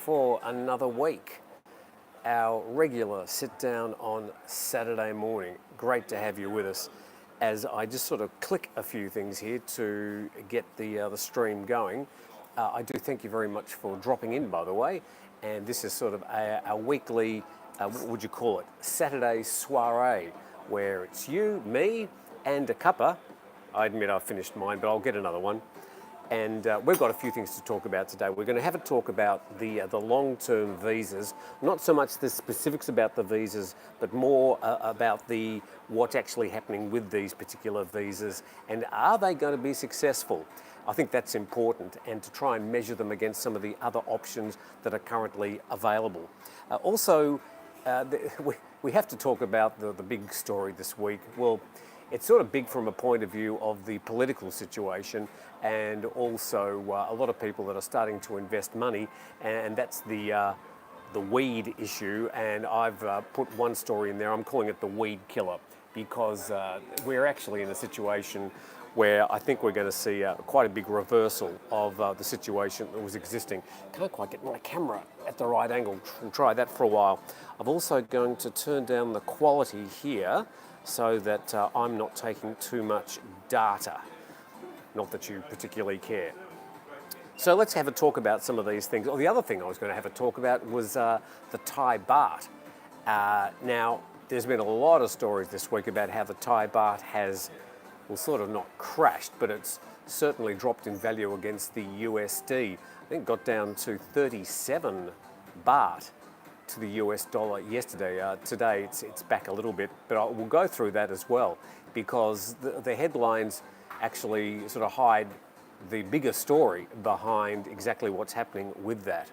for another week. Our regular sit down on Saturday morning. Great to have you with us as I just sort of click a few things here to get the stream going. I do thank you very much for dropping in, by the way. And this is sort of a weekly, what would you call it, Saturday soiree, where it's you, me, and a cuppa. I admit I've finished mine, but I'll get another one. And we've got a few things to talk about today. We're going to have a talk about the long-term visas, not so much the specifics about the visas, but more about what's actually happening with these particular visas and are they going to be successful? I think that's important, and to try and measure them against some of the other options that are currently available. Also, we have to talk about the big story this week. Well, it's sort of big from a point of view of the political situation, and also a lot of people that are starting to invest money, and that's the weed issue. And I've put one story in there. I'm calling it the weed killer, because we're actually in a situation where I think we're going to see quite a big reversal of the situation that was existing. Can't quite get my camera at the right angle and try that for a while. I'm also going to turn down the quality here so that I'm not taking too much data. Not that you particularly care. So let's have a talk about some of these things. The other thing I was going to have a talk about was the Thai baht. Now, there's been a lot of stories this week about how the Thai baht has, well, sort of not crashed, but it's certainly dropped in value against the USD. I think it got down to 37 baht to the US dollar yesterday. Today it's back a little bit, but we'll go through that as well, because the headlines actually sort of hide the bigger story behind exactly what's happening with that.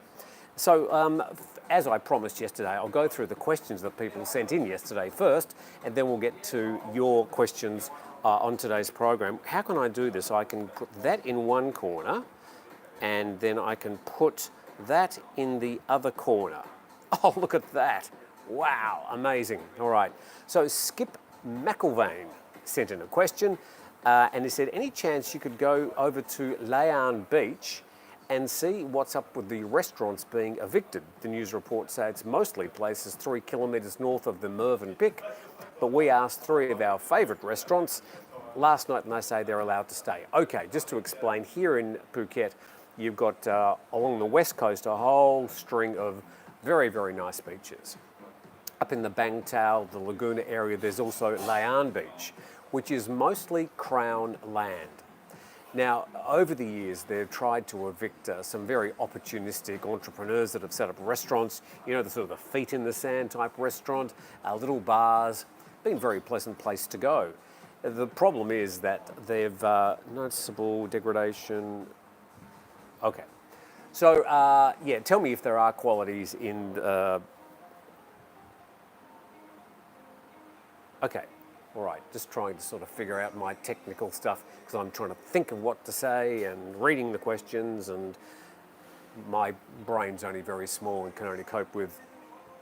So as I promised yesterday, I'll go through the questions that people sent in yesterday first, and then we'll get to your questions on today's program. How can I do this? I can put that in one corner, and then I can put that in the other corner. Oh, look at that. Wow, amazing. All right. So Skip McIlvain sent in a question, and he said, any chance you could go over to Layan Beach and see what's up with the restaurants being evicted? The news reports say it's mostly places 3 kilometres north of the Mervyn Pick, but we asked 3 of our favourite restaurants last night and they say they're allowed to stay. Okay, just to explain, here in Phuket, you've got along the west coast a whole string of very, very nice beaches. Up in the Bang Tao, the Laguna area, there's also Layan Beach, which is mostly Crown land. Now, over the years, they've tried to evict some very opportunistic entrepreneurs that have set up restaurants, you know, the sort of the feet in the sand type restaurant, little bars, been a very pleasant place to go. The problem is that they've noticeable degradation. Okay. So, yeah, tell me if there are qualities in... Okay, all right, just trying to sort of figure out my technical stuff, because I'm trying to think of what to say and reading the questions, and my brain's only very small and can only cope with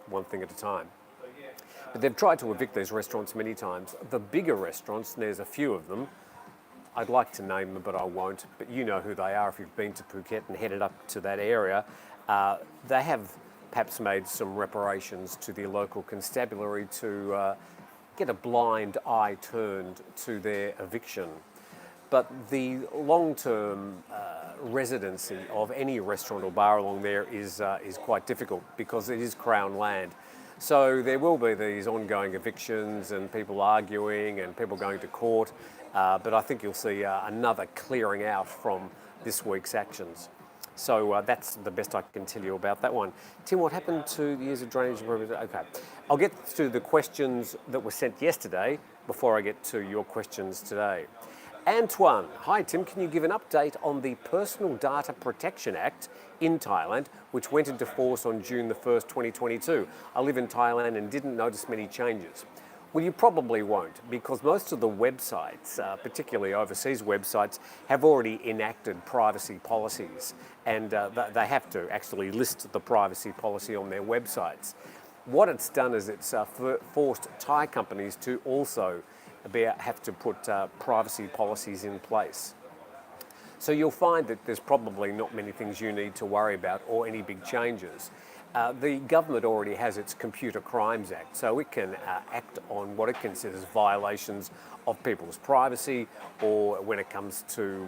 one thing at a time. But they've tried to evict these restaurants many times. The bigger restaurants, and there's a few of them, I'd like to name them, but I won't. But you know who they are if you've been to Phuket and headed up to that area. They have perhaps made some reparations to the local constabulary to get a blind eye turned to their eviction. But the long-term residency of any restaurant or bar along there is quite difficult, because it is Crown land. So there will be these ongoing evictions and people arguing and people going to court. But I think you'll see another clearing out from this week's actions. So that's the best I can tell you about that one. Tim, what happened to the years of drainage improvement? Okay, I'll get to the questions that were sent yesterday before I get to your questions today. Antoine, hi Tim, can you give an update on the Personal Data Protection Act in Thailand, which went into force on June the 1st, 2022? I live in Thailand and didn't notice many changes. Well, you probably won't, because most of the websites, particularly overseas websites, have already enacted privacy policies, and they have to actually list the privacy policy on their websites. What it's done is it's forced Thai companies to also have to put privacy policies in place. So you'll find that there's probably not many things you need to worry about or any big changes. The government already has its Computer Crimes Act, so it can act on what it considers violations of people's privacy, or when it comes to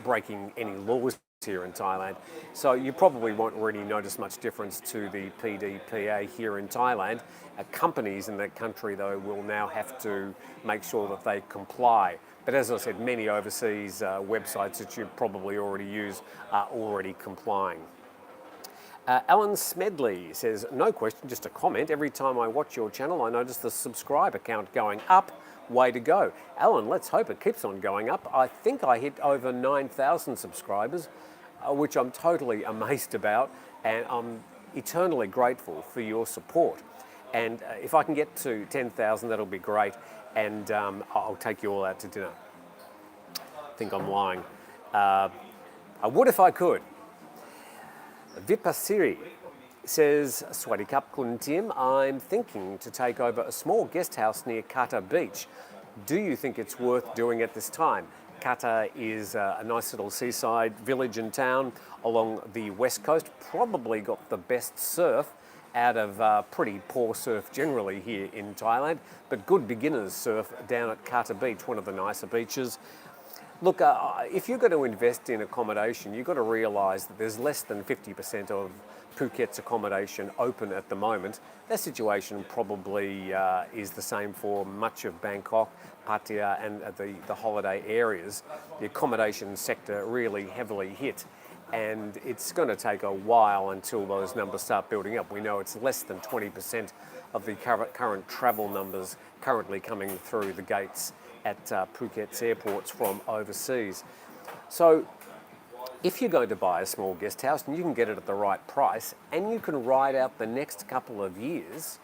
breaking any laws here in Thailand. So you probably won't really notice much difference to the PDPA here in Thailand. Companies in that country, though, will now have to make sure that they comply. But as I said, many overseas websites that you probably already use are already complying. Alan Smedley says, no question, just a comment. Every time I watch your channel, I notice the subscriber count going up. Way to go. Alan, let's hope it keeps on going up. I think I hit over 9,000 subscribers, which I'm totally amazed about, and I'm eternally grateful for your support. And if I can get to 10,000, that'll be great, and I'll take you all out to dinner. I think I'm lying. I would if I could. Vipasiri says, Swati Kap Kun Tim, I'm thinking to take over a small guest house near Kata Beach. Do you think it's worth doing at this time? Kata is a nice little seaside village and town along the west coast. Probably got the best surf out of pretty poor surf generally here in Thailand, but good beginners surf down at Kata Beach, one of the nicer beaches. Look, if you're going to invest in accommodation, you've got to realise that there's less than 50% of Phuket's accommodation open at the moment. That situation probably is the same for much of Bangkok, Pattaya and the holiday areas. The accommodation sector really heavily hit, and it's going to take a while until those numbers start building up. We know it's less than 20% of the current travel numbers currently coming through the gates at Phuket's airports from overseas. So if you're going to buy a small guest house and you can get it at the right price and you can ride out the next couple of years,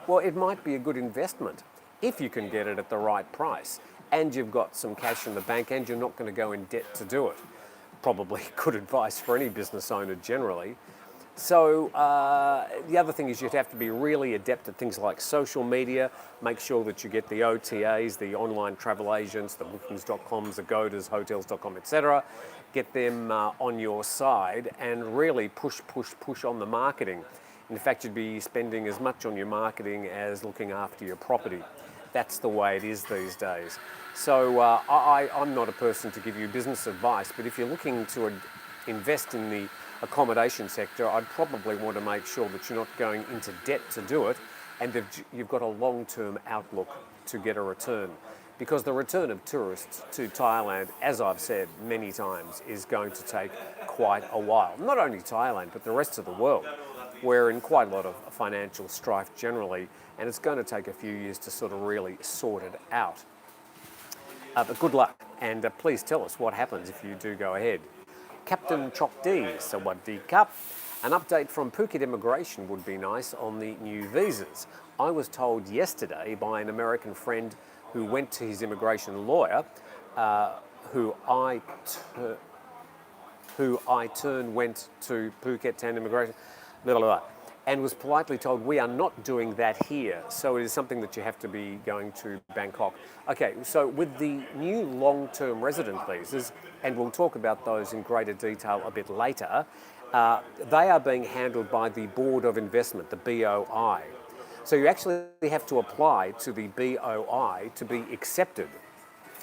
well, it might be a good investment if you can get it at the right price and you've got some cash in the bank and you're not going to go in debt to do it. Probably good advice for any business owner generally. So the other thing is you'd have to be really adept at things like social media, make sure that you get the OTAs, the online travel agents, the bookings.coms, the Agodas, hotels.com, etc. Get them on your side and really push on the marketing. In fact, you'd be spending as much on your marketing as looking after your property. That's the way it is these days. So I'm not a person to give you business advice, but if you're looking to invest in the accommodation sector, I'd probably want to make sure that you're not going into debt to do it and that you've got a long-term outlook to get a return. Because the return of tourists to Thailand, as I've said many times, is going to take quite a while. Not only Thailand, but the rest of the world. We're in quite a lot of financial strife generally, and it's going to take a few years to sort of really sort it out. But good luck, and please tell us what happens if you do go ahead. Captain Chokdi, Sawadee Cup. An update from Phuket Immigration would be nice on the new visas. I was told yesterday by an American friend who went to his immigration lawyer, who I went to Phuket and immigration, blah, blah, blah, and was politely told, we are not doing that here. So it is something that you have to be going to Bangkok. Okay, so with the new long-term resident visas, and we'll talk about those in greater detail a bit later, they are being handled by the Board of Investment, the BOI. So you actually have to apply to the BOI to be accepted.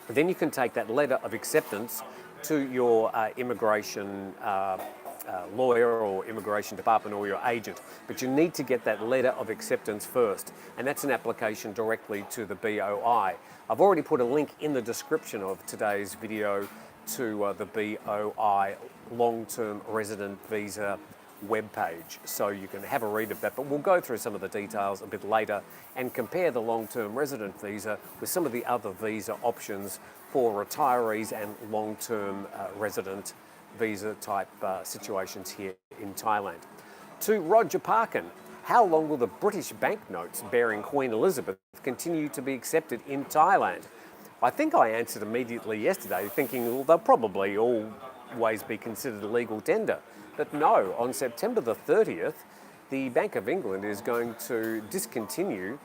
Then you can take that letter of acceptance to your immigration lawyer or immigration department or your agent. But you need to get that letter of acceptance first, and that's an application directly to the BOI. I've already put a link in the description of today's video to the BOI long-term resident visa webpage, so you can have a read of that. But we'll go through some of the details a bit later and compare the long-term resident visa with some of the other visa options for retirees and long-term resident visa type situations here in Thailand. To Roger Parkin, how long will the British banknotes bearing Queen Elizabeth continue to be accepted in Thailand? I think I answered immediately yesterday thinking, well, they'll probably always be considered legal tender. But no, on September the 30th, the Bank of England is going to discontinue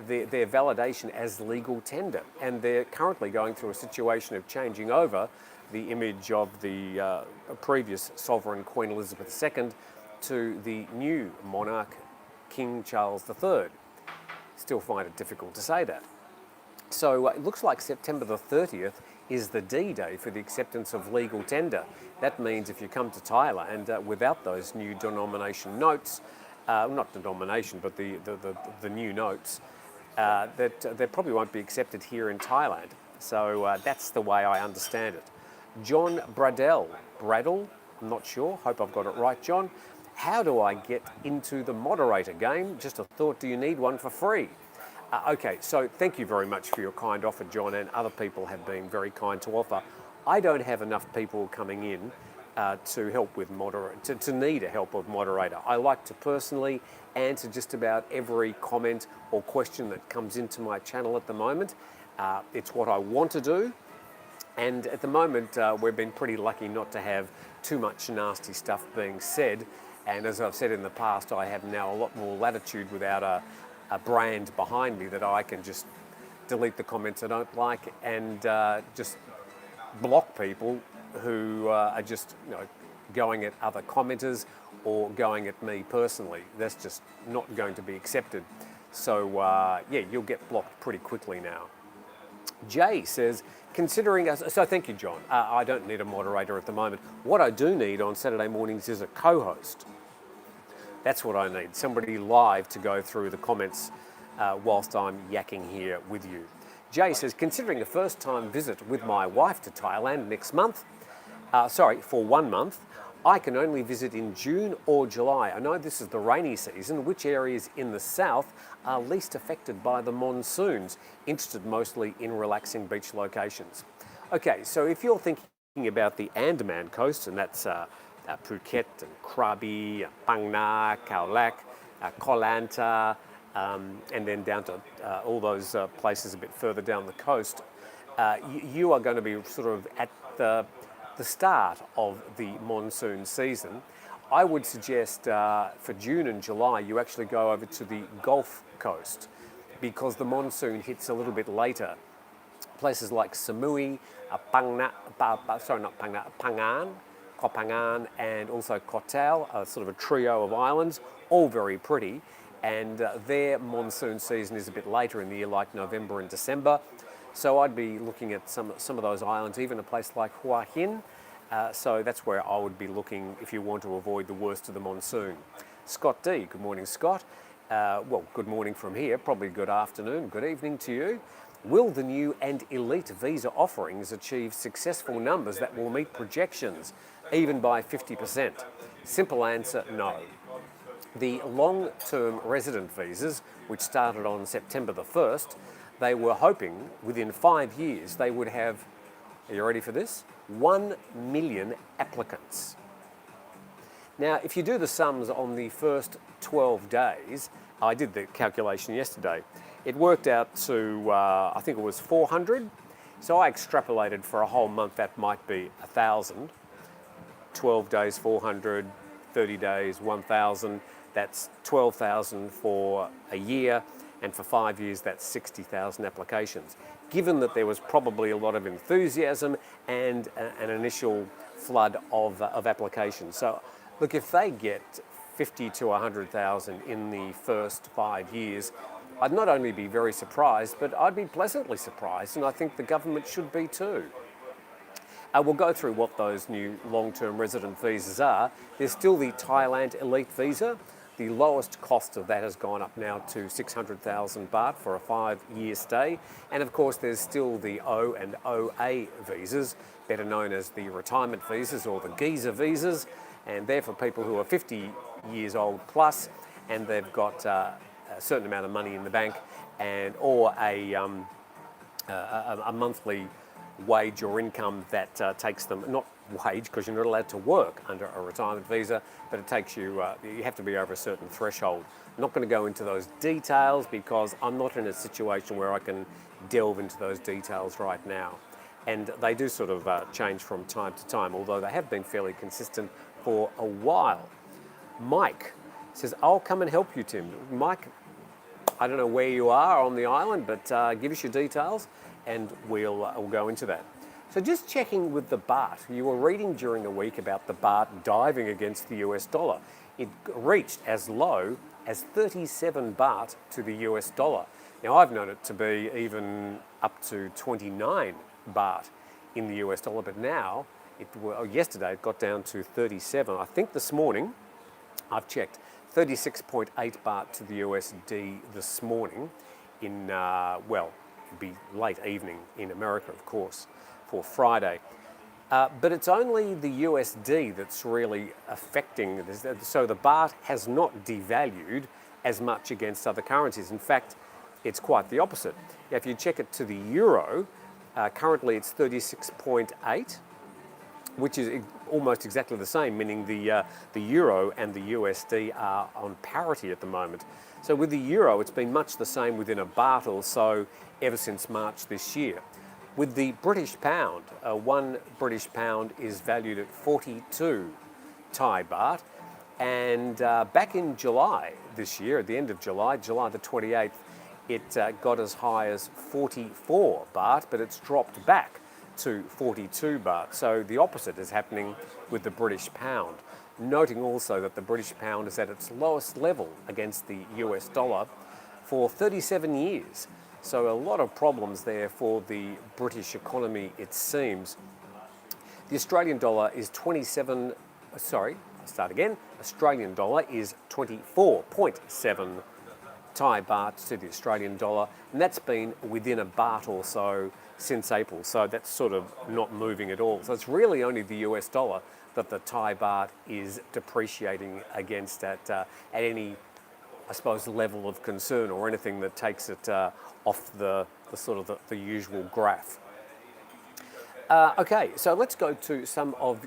their validation as legal tender. And they're currently going through a situation of changing over the image of the previous sovereign Queen Elizabeth II to the new monarch King Charles III. Still find it difficult to say that. So it looks like September the 30th is the D-Day for the acceptance of legal tender. That means if you come to Thailand without those new denomination notes, not denomination, but the new notes, that they probably won't be accepted here in Thailand. So that's the way I understand it. John Bradell, I'm not sure, hope I've got it right, John. How do I get into the moderator game? Just a thought, do you need one for free? Okay, so thank you very much for your kind offer, John, and other people have been very kind to offer. I don't have enough people coming in to help with to need a help with moderator. I like to personally answer just about every comment or question that comes into my channel at the moment. It's what I want to do, and at the moment we've been pretty lucky not to have too much nasty stuff being said, and as I've said in the past, I have now a lot more latitude without a brand behind me that I can just delete the comments I don't like and just block people who are just going at other commenters or going at me personally. That's just not going to be accepted. So yeah, you'll get blocked pretty quickly now. Jay says, considering us, so thank you, John. I don't need a moderator at the moment. What I do need on Saturday mornings is a co-host. That's what I need, somebody live to go through the comments whilst I'm yakking here with you. Jay says, considering a first-time visit with my wife to Thailand next month, for 1 month, I can only visit in June or July. I know this is the rainy season. Which areas in the south are least affected by the monsoons? Interested mostly in relaxing beach locations. Okay, so if you're thinking about the Andaman coast, and that's Phuket and Krabi, Phang Nga, Khao Lak, Koh Lanta, and then down to all those places a bit further down the coast, you are going to be sort of at the start of the monsoon season. I would suggest for June and July you actually go over to the Gulf Coast because the monsoon hits a little bit later. Places like Samui, Phangan, Koh Phangan, and also Koh Tao, sort of a trio of islands, all very pretty. And their monsoon season is a bit later in the year, like November and December. So I'd be looking at some of those islands, even a place like Hua Hin. So that's where I would be looking if you want to avoid the worst of the monsoon. Scott D, good morning, Scott. Well, good morning from here, probably good afternoon, good evening to you. Will the new and elite visa offerings achieve successful numbers that will meet projections, even by 50%? Simple answer, no. The long-term resident visas, which started on September the 1st, they were hoping within 5 years they would have, are you ready for this? 1 million applicants. Now, if you do the sums on the first 12 days, I did the calculation yesterday, it worked out to, I think it was 400. So I extrapolated for a whole month, that might be 1,000. 12 days, 400, 30 days, 1,000. That's 12,000 for a year, and for 5 years, that's 60,000 applications. Given that there was probably a lot of enthusiasm and an initial flood of applications. So look, if they get 50 to 100,000 in the first 5 years, I'd not only be very surprised, but I'd be pleasantly surprised, and I think the government should be too. We'll go through what those new long-term resident visas are. There's still the Thailand Elite Visa. The lowest cost of that has gone up now to 600,000 baht for a 5-year stay. And of course, there's still the O and OA visas, better known as the retirement visas or the geezer visas. And they're for people who are 50 years old plus, and they've got a certain amount of money in the bank, and or a monthly wage or income that takes them, not wage because you're not allowed to work under a retirement visa, but it takes you, you have to be over a certain threshold. I'm not going to go into those details because I'm not in a situation where I can delve into those details right now. And they do sort of change from time to time, although they have been fairly consistent for a while. Mike says, I'll come and help you, Tim. Mike, I don't know where you are on the island, but give us your details and we'll go into that. So just checking with the Baht, you were reading during the week about the Baht diving against the US dollar. It reached as low as 37 Baht to the US dollar. Now I've known it to be even up to 29 Baht in the US dollar, but now, yesterday it got down to 37. I think this morning, I've checked, 36.8 Baht to the USD this morning in, it'd be late evening in America, of course, for Friday. But it's only the USD that's really affecting this. So the Baht has not devalued as much against other currencies. In fact, it's quite the opposite. If you check it to the euro, currently it's 36.8, which is almost exactly the same, meaning the euro and the USD are on parity at the moment. So with the euro, it's been much the same within a Baht or so ever since March this year. With the British pound, one British pound is valued at 42 Thai Baht. And back in July this year, at the end of July, July the 28th, it got as high as 44 Baht, but it's dropped back to 42 Baht. So the opposite is happening with the British pound. Noting also that the British pound is at its lowest level against the US dollar for 37 years. So a lot of problems there for the British economy, it seems. The Australian dollar is Australian dollar is 24.7 Thai Baht to the Australian dollar, and that's been within a Baht or so since April, so that's sort of not moving at all. So it's really only the US dollar that the Thai Baht is depreciating against at any, I suppose, level of concern or anything that takes it off the usual graph. Okay, so let's go to some of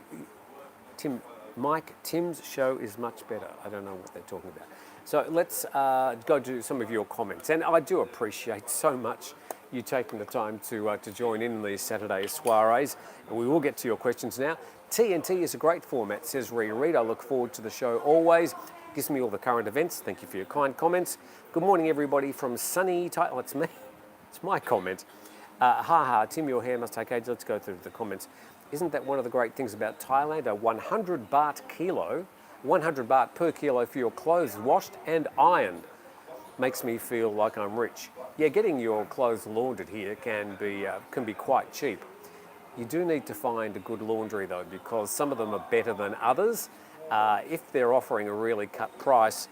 Tim's show is much better. I don't know what they're talking about. So let's go to some of your comments. And I do appreciate so much you taking the time to join in these Saturday soirees. And we will get to your questions now. TNT is a great format, says Reed. I look forward to the show always. Gives me all the current events. Thank you for your kind comments. Good morning, everybody from sunny Thailand. Oh, it's me. It's my comment. Tim, your hair must take age. Let's go through the comments. Isn't that one of the great things about Thailand? A 100 baht kilo, 100 baht per kilo for your clothes washed and ironed. Makes me feel like I'm rich. Yeah, getting your clothes laundered here can be quite cheap. You do need to find a good laundry though, because some of them are better than others. If they're offering a really cut price,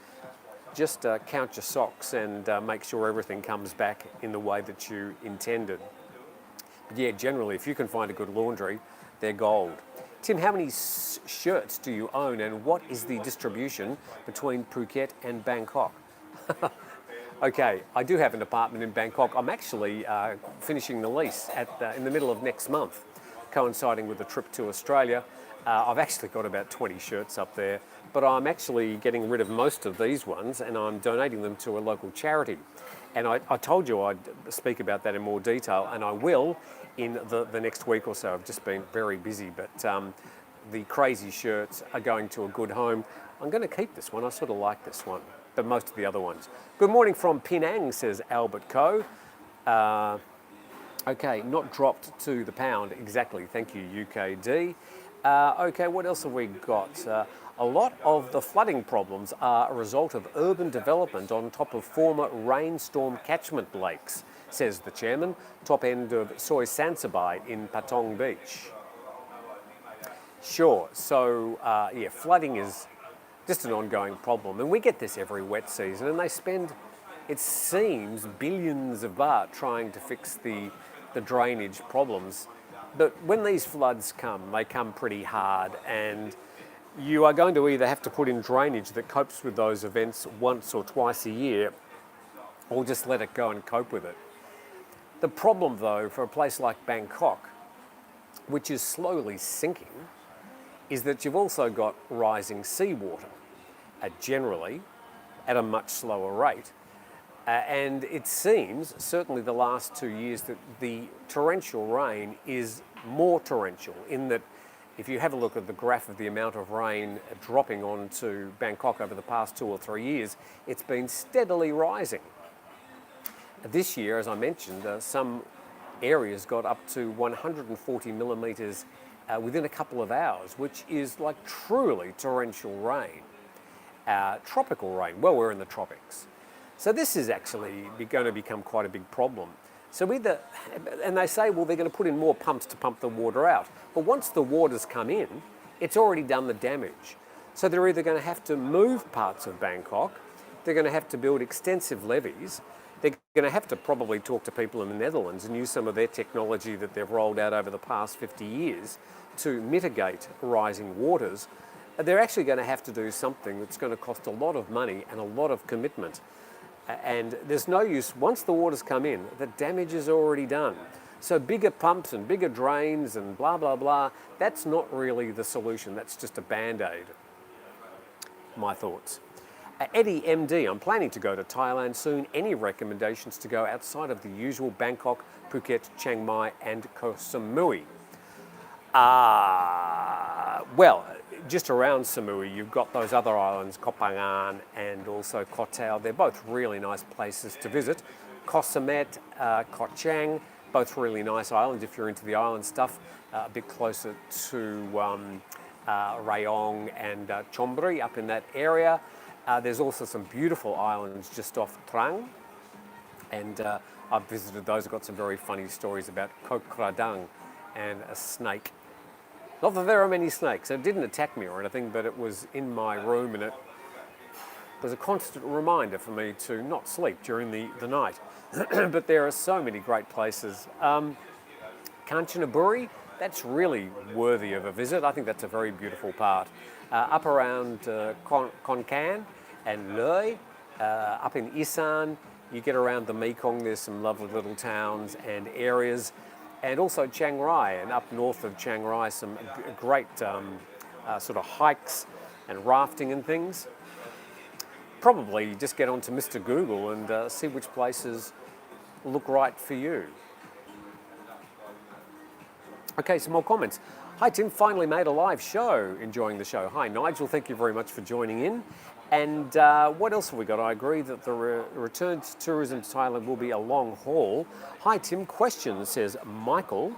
just count your socks and make sure everything comes back in the way that you intended. But yeah, generally, if you can find a good laundry, they're gold. Tim, how many shirts do you own, and what is the distribution between Phuket and Bangkok? Okay, I do have an apartment in Bangkok. I'm actually finishing the lease in the middle of next month, coinciding with a trip to Australia. I've actually got about 20 shirts up there, but I'm actually getting rid of most of these ones and I'm donating them to a local charity. And I told you I'd speak about that in more detail, and I will in the next week or so. I've just been very busy, but the crazy shirts are going to a good home. I'm going to keep this one. I sort of like this one, but most of the other ones. Good morning from Penang, says Albert Coe. Okay, not dropped to the pound. Exactly. Thank you, UKD. Okay, what else have we got? A lot of the flooding problems are a result of urban development on top of former rainstorm catchment lakes, says the chairman, top end of Soi Sansabai in Patong Beach. Sure, so yeah, flooding is just an ongoing problem, and we get this every wet season, and they spend, it seems, billions of baht trying to fix the drainage problems. But when these floods come, they come pretty hard, and you are going to either have to put in drainage that copes with those events once or twice a year, or just let it go and cope with it. The problem, though, for a place like Bangkok, which is slowly sinking, is that you've also got rising seawater, generally at a much slower rate. And it seems, certainly the last 2 years, that the torrential rain is more torrential, in that if you have a look at the graph of the amount of rain dropping onto Bangkok over the past 2 or 3 years, it's been steadily rising. This year, as I mentioned, some areas got up to 140 millimetres within a couple of hours, which is like truly torrential rain, tropical rain. Well, we're in the tropics. So this is actually going to become quite a big problem. So either, and they say, well, they're going to put in more pumps to pump the water out. But once the water's come in, it's already done the damage. So they're either going to have to move parts of Bangkok, they're going to have to build extensive levees, they're going to have to probably talk to people in the Netherlands and use some of their technology that they've rolled out over the past 50 years to mitigate rising waters. They're actually going to have to do something that's going to cost a lot of money and a lot of commitment. And there's no use, once the water's come in, the damage is already done. So bigger pumps and bigger drains and blah, blah, blah, that's not really the solution. That's just a Band-Aid. My thoughts. Eddie MD, I'm planning to go to Thailand soon. Any recommendations to go outside of the usual Bangkok, Phuket, Chiang Mai and Koh Samui? Well, just around Samui, you've got those other islands, Koh Phangan and also Koh Tao. They're both really nice places to visit. Koh Samet, Koh Chang, both really nice islands if you're into the island stuff. A bit closer to Rayong and Chonburi up in that area. There's also some beautiful islands just off Trang. And I've visited those. I've got some very funny stories about Koh Kradang and a snake. Not that there are many snakes. It didn't attack me or anything, but it was in my room and it was a constant reminder for me to not sleep during the night. But there are so many great places. Kanchanaburi, that's really worthy of a visit. I think that's a very beautiful part. Up around Kon Kan and Loei, up in Isan, you get around the Mekong, there's some lovely little towns and areas. And also Chiang Rai, and up north of Chiang Rai, some great sort of hikes and rafting and things. Probably just get onto Mr. Google and see which places look right for you. Okay, some more comments. Hi Tim, finally made a live show. Enjoying the show. Hi Nigel, thank you very much for joining in. And what else have we got? I agree that the return to tourism to Thailand will be a long haul. Hi Tim, question, says Michael.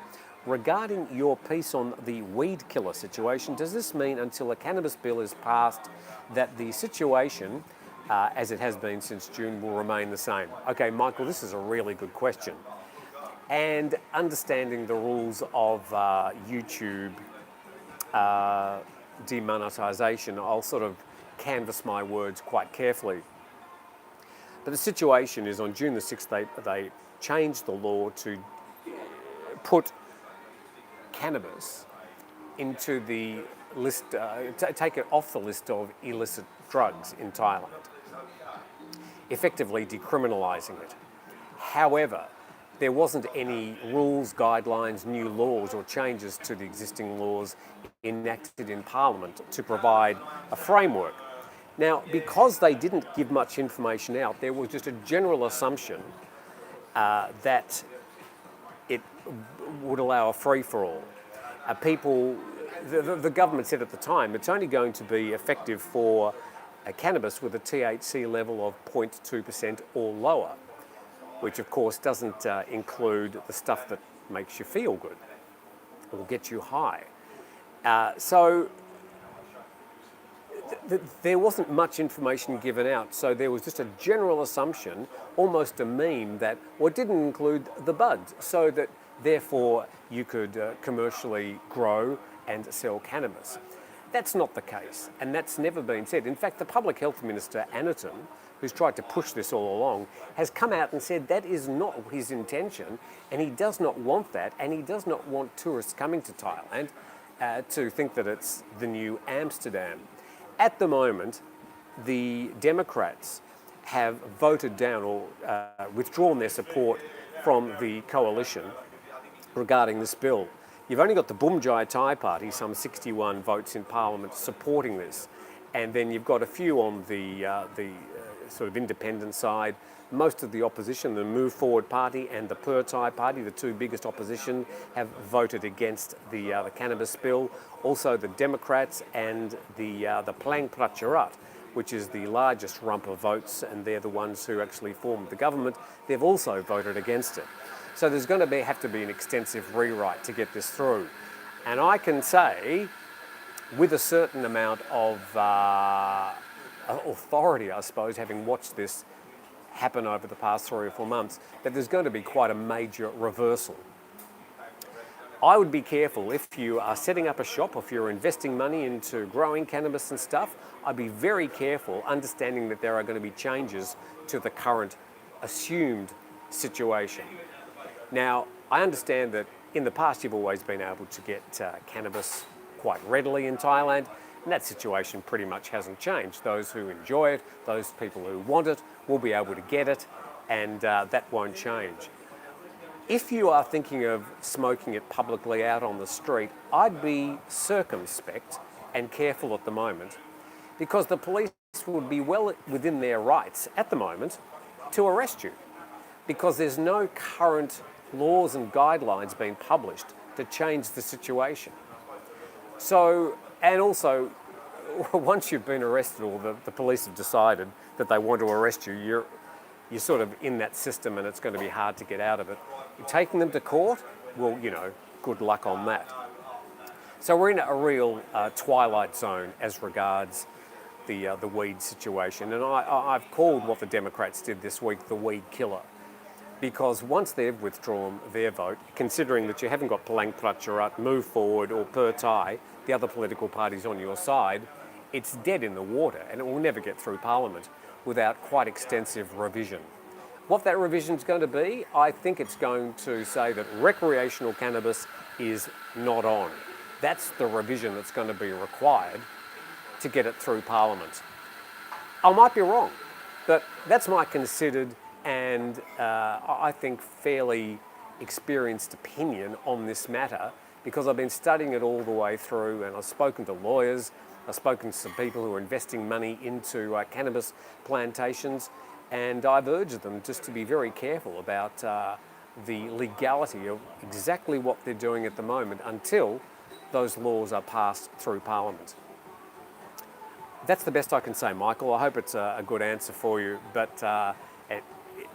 Regarding your piece on the weed killer situation, does this mean until a cannabis bill is passed that the situation, as it has been since June, will remain the same? Okay, Michael, this is a really good question. And understanding the rules of YouTube demonetization, I'll sort of canvass my words quite carefully. But the situation is on June the 6th, they changed the law to put cannabis into the list, take it off the list of illicit drugs in Thailand, effectively decriminalising it. However, there wasn't any rules, guidelines, new laws or changes to the existing laws enacted in Parliament to provide a framework. Now, because they didn't give much information out, there was just a general assumption that it would allow a free-for-all. The government said at the time, it's only going to be effective for cannabis with a THC level of 0.2% or lower, which of course doesn't include the stuff that makes you feel good or get you high. So there wasn't much information given out, so there was just a general assumption, almost a meme, that it didn't include the buds, so that therefore you could commercially grow and sell cannabis. That's not the case, and that's never been said. In fact, the Public Health Minister, Anutin, who's tried to push this all along, has come out and said that is not his intention, and he does not want that, and he does not want tourists coming to Thailand to think that it's the new Amsterdam. At the moment, the Democrats have voted down or withdrawn their support from the coalition regarding this bill. You've only got the Bumjai Thai Party, some 61 votes in Parliament supporting this, and then you've got a few on the sort of independent side. Most of the opposition, the Move Forward Party and the Per Thai Party, the two biggest opposition, have voted against the Cannabis Bill. Also the Democrats and the Palang Pracharat, which is the largest rump of votes, and they're the ones who actually formed the government, they've also voted against it. So there's going to have to be an extensive rewrite to get this through. And I can say, with a certain amount of authority, I suppose, having watched this happen over the past 3 or 4 months, that there's going to be quite a major reversal. I would be careful if you are setting up a shop, if you're investing money into growing cannabis and stuff, I'd be very careful, understanding that there are going to be changes to the current assumed situation. Now, I understand that in the past you've always been able to get cannabis quite readily in Thailand, and that situation pretty much hasn't changed. Those who enjoy it, those people who want it, will be able to get it, and that won't change. If you are thinking of smoking it publicly out on the street, I'd be circumspect and careful at the moment, because the police would be well within their rights at the moment to arrest you, because there's no current laws and guidelines being published to change the situation. So, and also, once you've been arrested or the police have decided that they want to arrest you, you're sort of in that system and it's going to be hard to get out of it. You're taking them to court, well, you know, good luck on that. So we're in a real twilight zone as regards the weed situation. And I've called what the Democrats did this week the weed killer. Because once they've withdrawn their vote, considering that you haven't got Palang Pracharat, Move Forward or Per Thai, the other political parties on your side, it's dead in the water and it will never get through Parliament without quite extensive revision. What that revision is going to be, I think it's going to say that recreational cannabis is not on. That's the revision that's going to be required to get it through Parliament. I might be wrong, but that's my considered and I think fairly experienced opinion on this matter, because I've been studying it all the way through, and I've spoken to lawyers, I've spoken to some people who are investing money into cannabis plantations, and I've urged them just to be very careful about the legality of exactly what they're doing at the moment until those laws are passed through Parliament. That's the best I can say, Michael. I hope it's a good answer for you, but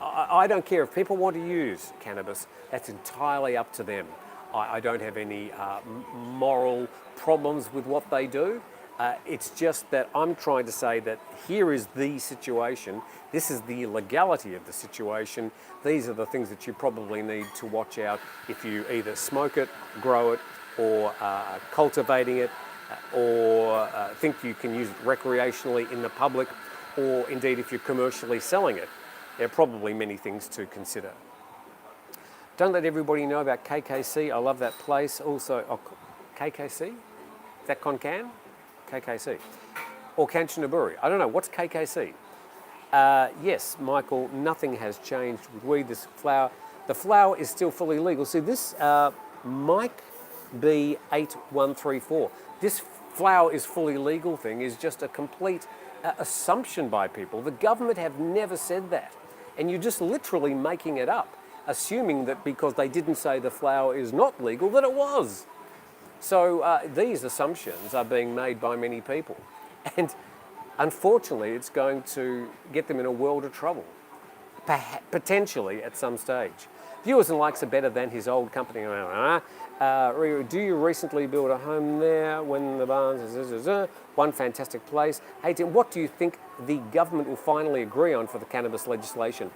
I don't care if people want to use cannabis. That's entirely up to them. I don't have any moral problems with what they do. It's just that I'm trying to say that here is the situation. This is the legality of the situation. These are the things that you probably need to watch out if you either smoke it, grow it, or cultivating it, or think you can use it recreationally in the public, or indeed if you're commercially selling it. There are probably many things to consider. Don't let everybody know about KKC. I love that place. Also, KKC? Is that Konkan? KKC. Or Kanchanaburi. I don't know. What's KKC? Yes, Michael, nothing has changed with weed. This flower, the flower is still fully legal. See, this Mike B8134. This flower is fully legal thing is just a complete assumption by people. The government have never said that. And you're just literally making it up, assuming that because they didn't say the flower is not legal, that it was. So these assumptions are being made by many people. And unfortunately, it's going to get them in a world of trouble, potentially at some stage. Viewers and likes are better than his old company. Do you recently build a home there when the barns... One fantastic place. Hey Tim, what do you think the government will finally agree on for the cannabis legislation?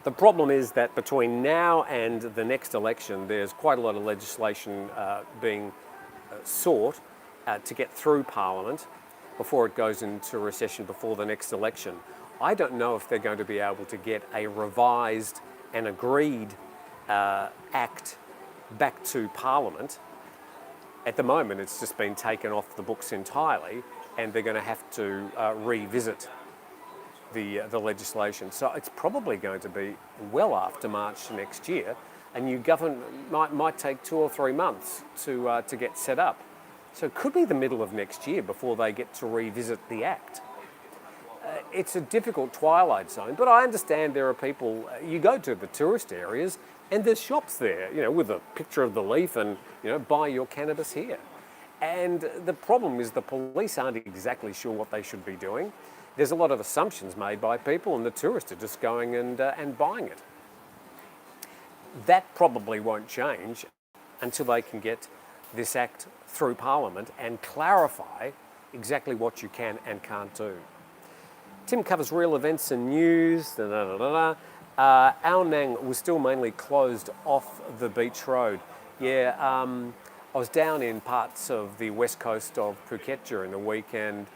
The problem is that between now and the next election, there's quite a lot of legislation being sought to get through Parliament before it goes into recession before the next election. I don't know if they're going to be able to get a revised and agreed act back to Parliament. At the moment, it's just been taken off the books entirely, and they're going to have to revisit the legislation. So it's probably going to be well after March next year. A new government might take 2 or 3 months to get set up. So it could be the middle of next year before they get to revisit the Act. It's a difficult twilight zone, but I understand there are people, you go to the tourist areas and there's shops there, you know, with a picture of the leaf and, you know, buy your cannabis here. And the problem is the police aren't exactly sure what they should be doing. There's a lot of assumptions made by people and the tourists are just going and buying it. that probably won't change until they can get this act through Parliament and clarify exactly what you can and can't do. Tim covers real events and news. Ao Nang was still mainly closed off the beach road. Yeah, I was down in parts of the west coast of Phuket during the weekend.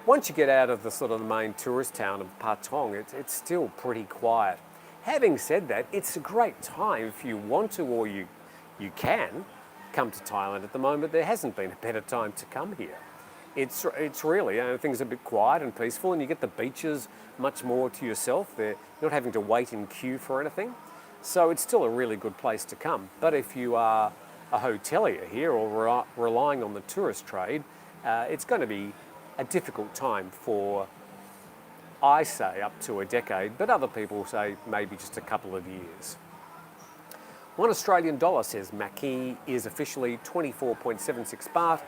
Once you get out of the sort of the main tourist town of Patong, it's still pretty quiet. Having said that, it's a great time if you want to or you can come to Thailand at the moment. There hasn't been a better time to come here. It's really, things are a bit quiet and peaceful, and you get the beaches much more to yourself. You're not having to wait in queue for anything. So it's still a really good place to come. But if you are a hotelier here or relying on the tourist trade, it's going to be a difficult time for, I say, up to a decade, but other people say maybe just a couple of years. One Australian dollar, says Mackie, is officially 24.76 baht.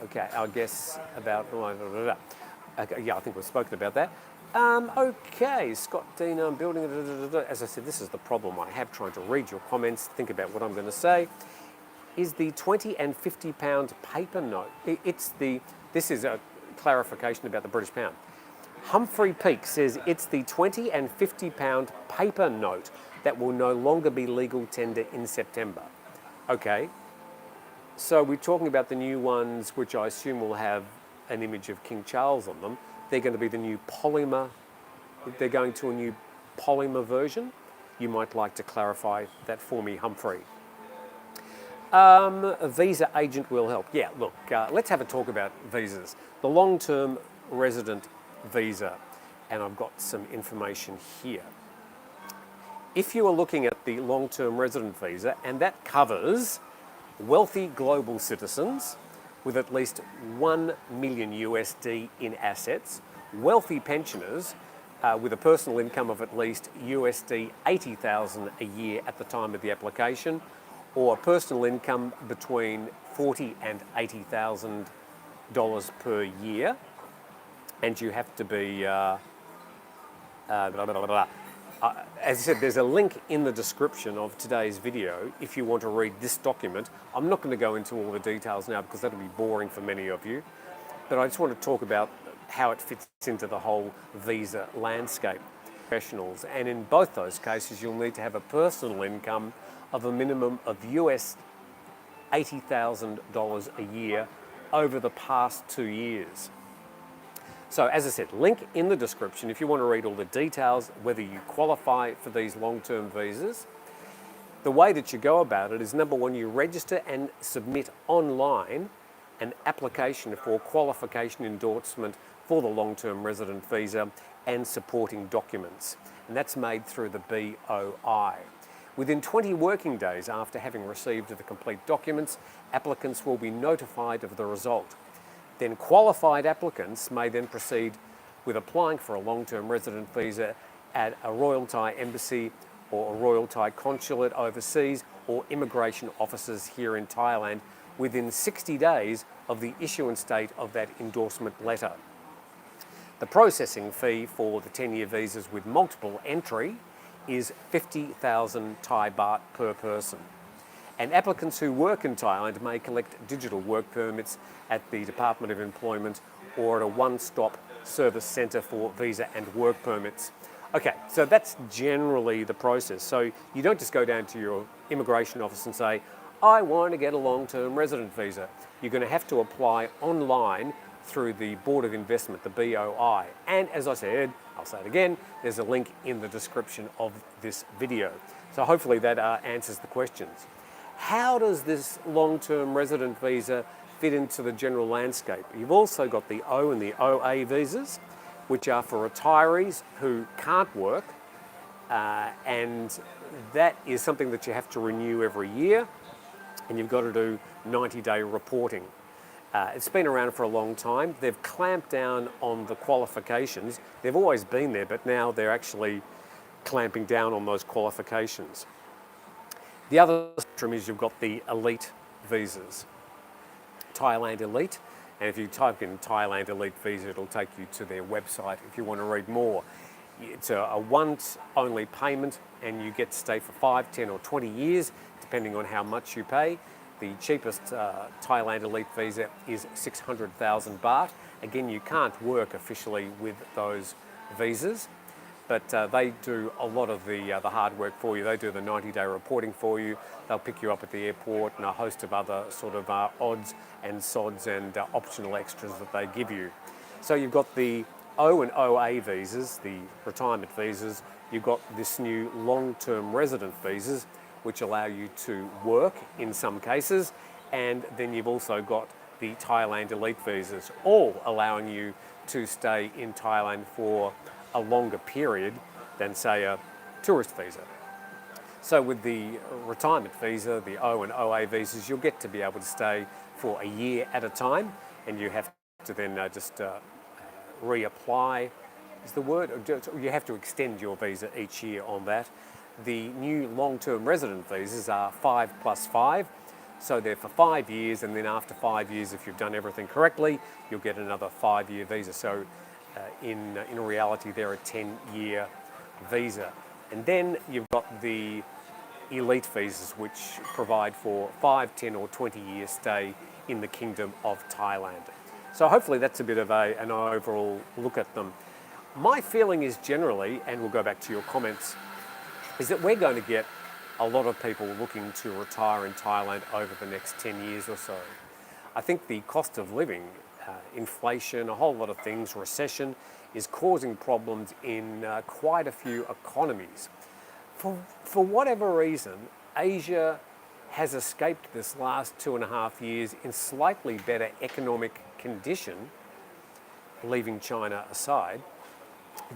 Okay, I guess about... Okay, yeah, I think we've spoken about that. Okay, Scott Dean, I'm building... As I said, this is the problem I have trying to read your comments, think about what I'm going to say. Is the 20 and 50 pound paper note. This is a clarification about the British pound. Humphrey Peak says it's the 20 and 50 pound paper note that will no longer be legal tender in September. Okay, so we're talking about the new ones, which I assume will have an image of King Charles on them. They're going to be the new polymer. They're going to a new polymer version. You might like to clarify that for me, Humphrey. A visa agent will help. Yeah, look, let's have a talk about visas. The long-term resident visa, and I've got some information here. If you are looking at the long-term resident visa, and that covers wealthy global citizens with at least 1 million USD in assets, wealthy pensioners with a personal income of at least USD 80,000 a year at the time of the application, or a personal income between $40,000 and $80,000 per year, and you have to be, as I said, there's a link in the description of today's video if you want to read this document. I'm not going to go into all the details now because that'll be boring for many of you, but I just want to talk about how it fits into the whole visa landscape. Professionals, and in both those cases you'll need to have a personal income of a minimum of US $80,000 a year over the past 2 years. So as I said, link in the description if you want to read all the details, whether you qualify for these long-term visas. The way that you go about it is, number one, you register and submit online an application for qualification endorsement for the long-term resident visa and supporting documents. And that's made through the BOI. Within 20 working days after having received the complete documents, applicants will be notified of the result. Then qualified applicants may then proceed with applying for a long-term resident visa at a Royal Thai Embassy or a Royal Thai Consulate overseas or immigration offices here in Thailand within 60 days of the issuance date of that endorsement letter. The processing fee for the 10-year visas with multiple entry is 50,000 Thai baht per person. And applicants who work in Thailand may collect digital work permits at the Department of Employment or at a one-stop service centre for visa and work permits. Okay, so that's generally the process. So you don't just go down to your immigration office and say, I want to get a long-term resident visa. You're going to have to apply online through the Board of Investment, the BOI. And as I said, I'll say it again, there's a link in the description of this video. So hopefully that answers the questions. How does this long-term resident visa fit into the general landscape? You've also got the O and the OA visas, which are for retirees who can't work, and that is something that you have to renew every year, and you've got to do 90-day reporting. It's been around for a long time. They've clamped down on the qualifications. They've always been there, but now they're actually clamping down on those qualifications. The other spectrum is you've got the elite visas, Thailand Elite, and if you type in Thailand Elite visa, it'll take you to their website if you want to read more. It's a once-only payment, and you get to stay for 5, 10 or 20 years, depending on how much you pay. The cheapest Thailand elite visa is 600,000 baht. Again, you can't work officially with those visas, but they do a lot of the hard work for you. They do the 90-day reporting for you. They'll pick you up at the airport and a host of other sort of odds and sods and optional extras that they give you. So you've got the O and OA visas, the retirement visas. You've got this new long-term resident visas, which allow you to work in some cases. And then you've also got the Thailand elite visas, all allowing you to stay in Thailand for a longer period than, say, a tourist visa. So with the retirement visa, the O and OA visas, you'll get to be able to stay for a year at a time, and you have to then just reapply, is the word? You have to extend your visa each year on that. The new long-term resident visas are 5+5, so they're for 5 years, and then after 5 years, if you've done everything correctly, you'll get another 5-year visa. So in reality, they're a 10-year visa. And then you've got the elite visas, which provide for 5, 10 or 20-year stay in the Kingdom of Thailand. So hopefully that's a bit of an overall look at them. My feeling is generally, and we'll go back to your comments, is that we're going to get a lot of people looking to retire in Thailand over the next 10 years or so. I think the cost of living, inflation, a whole lot of things, recession, is causing problems in quite a few economies. For whatever reason, Asia has escaped this last 2.5 years in slightly better economic condition, leaving China aside,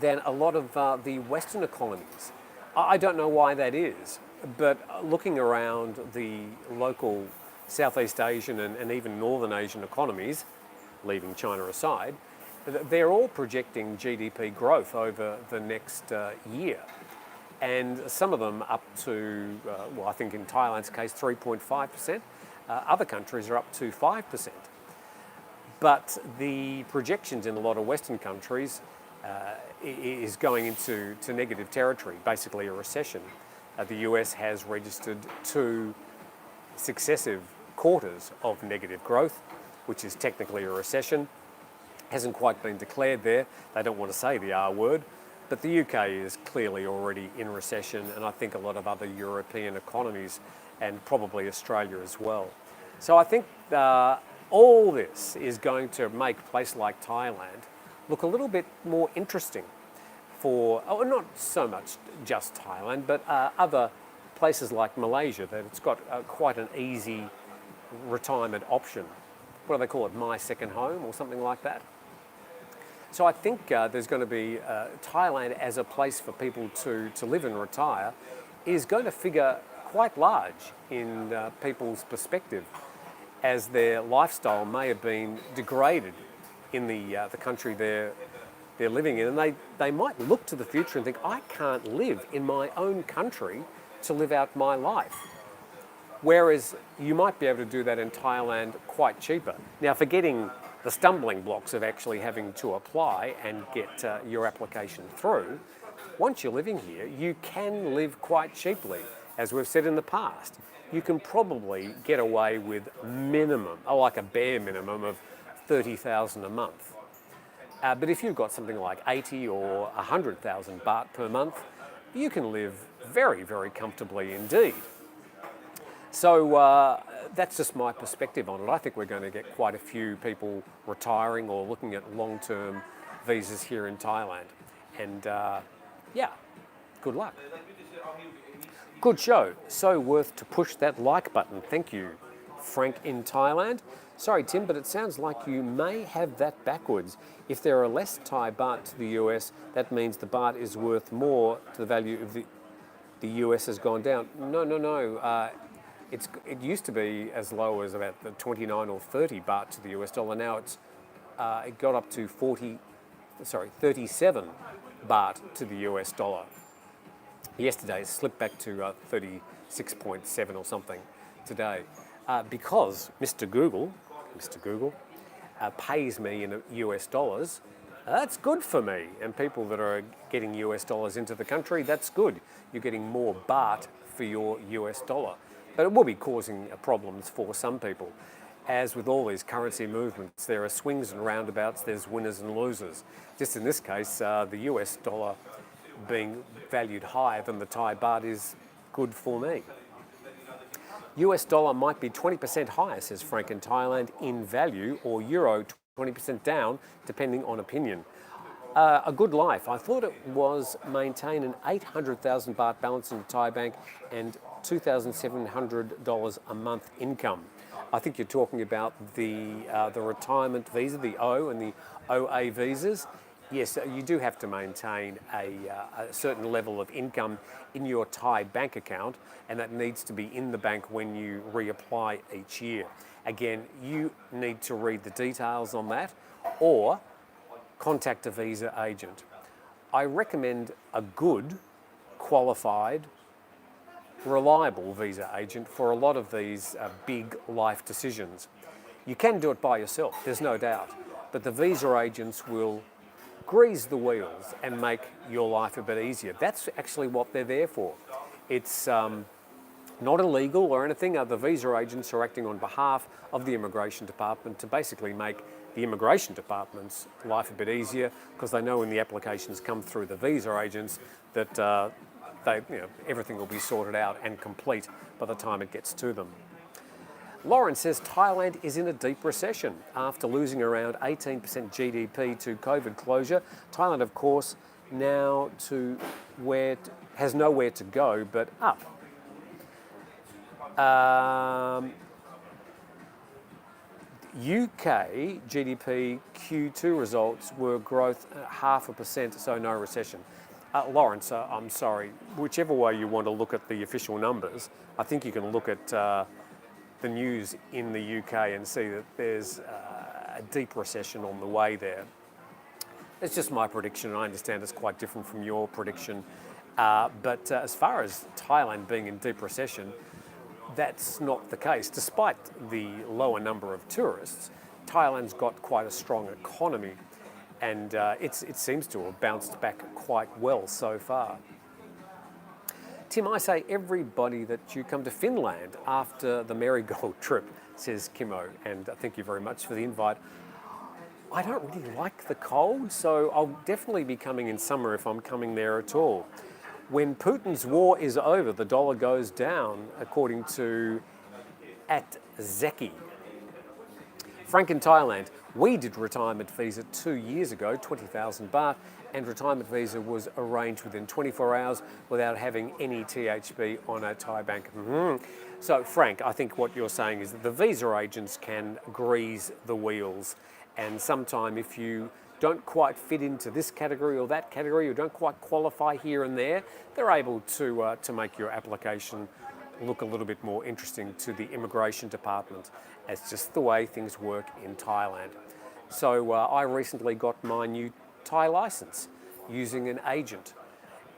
than a lot of the Western economies. I don't know why that is, but looking around the local Southeast Asian and even Northern Asian economies, leaving China aside, they're all projecting GDP growth over the next year. And some of them up to, I think in Thailand's case, 3.5%. Other countries are up to 5%. But the projections in a lot of Western countries is going into negative territory, basically a recession. The US has registered 2 successive quarters of negative growth, which is technically a recession. Hasn't quite been declared there. They don't want to say the R word. But the UK is clearly already in recession, and I think a lot of other European economies, and probably Australia as well. So I think all this is going to make a place like Thailand look a little bit more interesting for, not so much just Thailand, but other places like Malaysia, that it's got quite an easy retirement option. What do they call it? My second home or something like that. So I think there's going to be Thailand as a place for people to live and retire is going to figure quite large in people's perspective, as their lifestyle may have been degraded in the country they're living in, and they might look to the future and think, I can't live in my own country to live out my life. Whereas you might be able to do that in Thailand quite cheaper. Now, forgetting the stumbling blocks of actually having to apply and get your application through, once you're living here, you can live quite cheaply. As we've said in the past, you can probably get away with minimum, like a bare minimum of 30,000 a month. But if you've got something like 80 or 100,000 baht per month, you can live very, very comfortably indeed. So that's just my perspective on it. I think we're going to get quite a few people retiring or looking at long-term visas here in Thailand. And yeah, good luck. Good show. So worth to push that like button. Thank you, Frank in Thailand. Sorry, Tim, but it sounds like you may have that backwards. If there are less Thai baht to the US, that means the baht is worth more to the value of the US has gone down. No. It used to be as low as about the 29 or 30 baht to the US dollar. Now it got up to 37 baht to the US dollar. Yesterday it slipped back to 36.7 or something today, because Mr. Google pays me in US dollars, That's good for me. And people that are getting US dollars into the country, that's good. You're getting more baht for your US dollar. But it will be causing problems for some people. As with all these currency movements, there are swings and roundabouts, there's winners and losers. Just in this case, the US dollar being valued higher than the Thai baht is good for me. US dollar might be 20% higher, says Frank in Thailand, in value, or euro 20% down, depending on opinion. A good life. I thought it was maintain an 800,000 baht balance in the Thai bank and $2,700 a month income. I think you're talking about the retirement visa, the O and the OA visas. Yes, you do have to maintain a certain level of income in your Thai bank account, and that needs to be in the bank when you reapply each year. Again, you need to read the details on that or contact a visa agent. I recommend a good, qualified, reliable visa agent for a lot of these big life decisions. You can do it by yourself, there's no doubt, but the visa agents will grease the wheels and make your life a bit easier. That's actually what they're there for. It's not illegal or anything. The visa agents are acting on behalf of the immigration department to basically make the immigration department's life a bit easier, because they know when the applications come through the visa agents that everything will be sorted out and complete by the time it gets to them. Lauren says Thailand is in a deep recession after losing around 18% GDP to COVID closure. Thailand, of course, now has nowhere to go but up. UK GDP Q2 results were growth 0.5%, so no recession. Lawrence, I'm sorry, whichever way you want to look at the official numbers, I think you can look at the news in the UK and see that there's a deep recession on the way there. It's just my prediction, and I understand it's quite different from your prediction. But as far as Thailand being in deep recession, that's not the case. Despite the lower number of tourists, Thailand's got quite a strong economy, and it seems to have bounced back quite well so far. Tim, I say everybody that you come to Finland after the Marigold trip, says Kimmo, and thank you very much for the invite. I don't really like the cold, so I'll definitely be coming in summer if I'm coming there at all. When Putin's war is over, the dollar goes down, according to @Zeki. Frank in Thailand, we did retirement visa 2 years ago, 20,000 baht, and retirement visa was arranged within 24 hours without having any THB on a Thai bank. So, Frank, I think what you're saying is that the visa agents can grease the wheels, and sometime if you don't quite fit into this category or that category, or don't quite qualify here and there, they're able to make your application look a little bit more interesting to the immigration department. It's just the way things work in Thailand. So I recently got my new Thai license using an agent,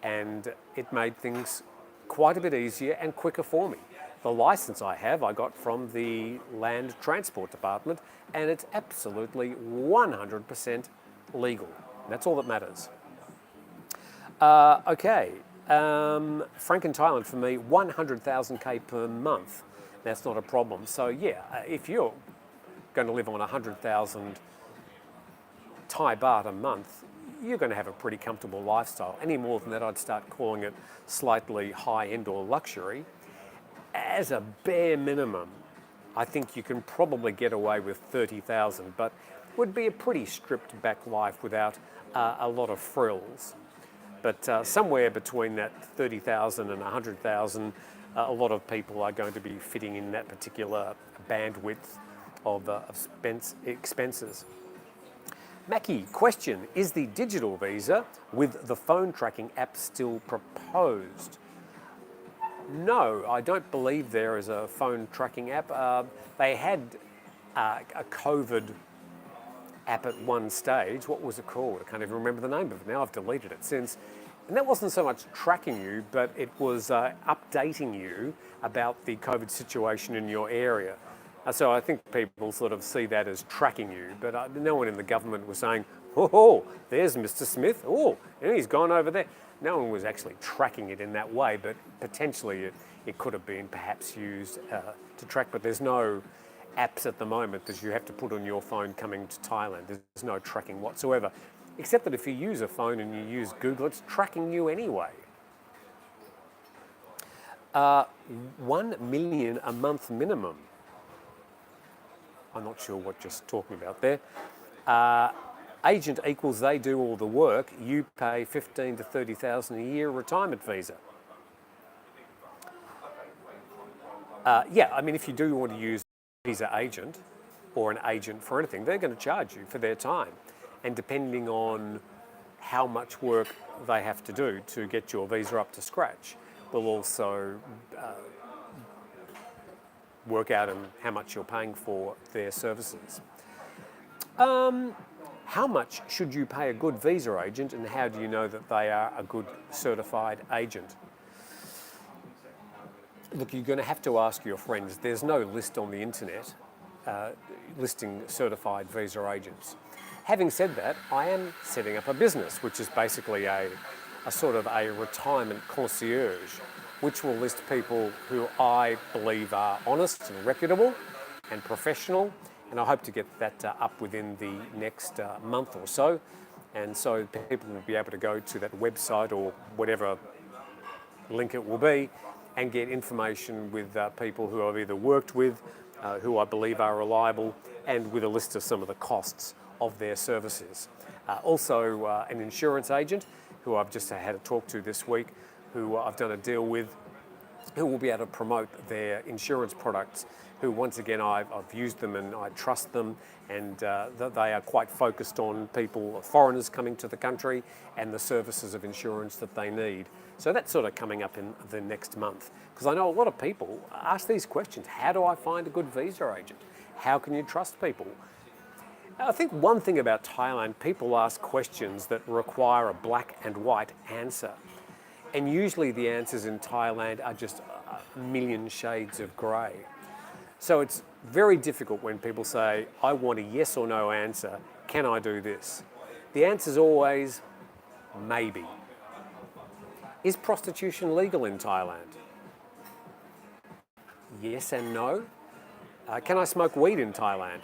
and it made things quite a bit easier and quicker for me. The license I got from the Land Transport Department, and it's absolutely 100% legal. That's all that matters. Okay, Frank in Thailand, for me, 100,000 per month. That's not a problem. So yeah, if you're going to live on 100,000 Thai baht a month, you're going to have a pretty comfortable lifestyle. Any more than that, I'd start calling it slightly high-end or luxury. As a bare minimum, I think you can probably get away with 30,000, but would be a pretty stripped back life without a lot of frills. But somewhere between that 30,000 and 100,000, a lot of people are going to be fitting in that particular bandwidth of expenses. Mackie, question, is the digital visa with the phone tracking app still proposed? No, I don't believe there is a phone tracking app. They had a COVID app at one stage. What was it called? I can't even remember the name of it now. I've deleted it since. And that wasn't so much tracking you, but it was updating you about the COVID situation in your area. So I think people sort of see that as tracking you, but no one in the government was saying, oh, there's Mr. Smith. Oh, and he's gone over there. No one was actually tracking it in that way, but potentially it could have been perhaps used to track. But there's no apps at the moment that you have to put on your phone coming to Thailand. There's no tracking whatsoever, except that if you use a phone and you use Google, it's tracking you anyway. 1 million a month minimum. I'm not sure what you're talking about there. Agent equals they do all the work. You pay 15 to 30,000 a year retirement visa. Yeah, I mean, if you do want to use a visa agent or an agent for anything, they're going to charge you for their time. And depending on how much work they have to do to get your visa up to scratch, will also work out on how much you're paying for their services. How much should you pay a good visa agent, and how do you know that they are a good certified agent? Look, you're going to have to ask your friends. There's no list on the internet listing certified visa agents. Having said that, I am setting up a business, which is basically a sort of a retirement concierge, which will list people who I believe are honest and reputable and professional, and I hope to get that up within the next month or so. And so people will be able to go to that website or whatever link it will be and get information with people who I've either worked with, who I believe are reliable, and with a list of some of the costs of their services. Also an insurance agent who I've just had a talk to this week, who I've done a deal with, who will be able to promote their insurance products, who once again I've used them and I trust them, and they are quite focused on people, foreigners coming to the country, and the services of insurance that they need. So that's sort of coming up in the next month, because I know a lot of people ask these questions. How do I find a good visa agent? How can you trust people? I think one thing about Thailand, people ask questions that require a black and white answer. And usually the answers in Thailand are just a million shades of grey. So it's very difficult when people say, I want a yes or no answer, can I do this? The answer is always, maybe. Is prostitution legal in Thailand? Yes and no. Can I smoke weed in Thailand?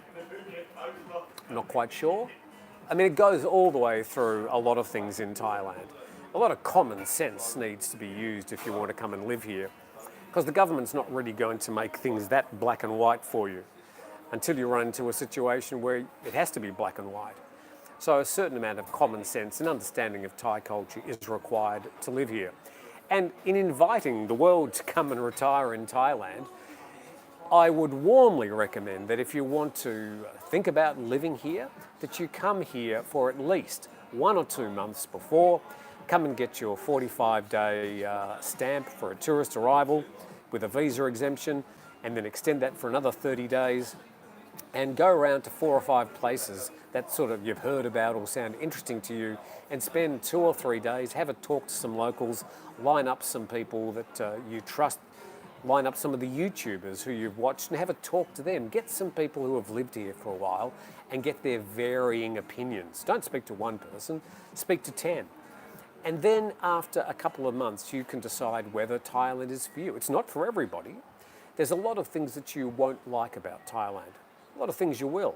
Not quite sure. I mean, it goes all the way through a lot of things in Thailand. A lot of common sense needs to be used if you want to come and live here, because the government's not really going to make things that black and white for you until you run into a situation where it has to be black and white. So a certain amount of common sense and understanding of Thai culture is required to live here. And in inviting the world to come and retire in Thailand, I would warmly recommend that if you want to think about living here, that you come here for at least 1 or 2 months before. Come and get your 45-day stamp for a tourist arrival with a visa exemption, and then extend that for another 30 days, and go around to 4 or 5 places that sort of you've heard about or sound interesting to you, and spend 2 or 3 days, have a talk to some locals, line up some people that you trust, line up some of the YouTubers who you've watched and have a talk to them. Get some people who have lived here for a while and get their varying opinions. Don't speak to one person, speak to 10. And then after a couple of months, you can decide whether Thailand is for you. It's not for everybody. There's a lot of things that you won't like about Thailand. A lot of things you will.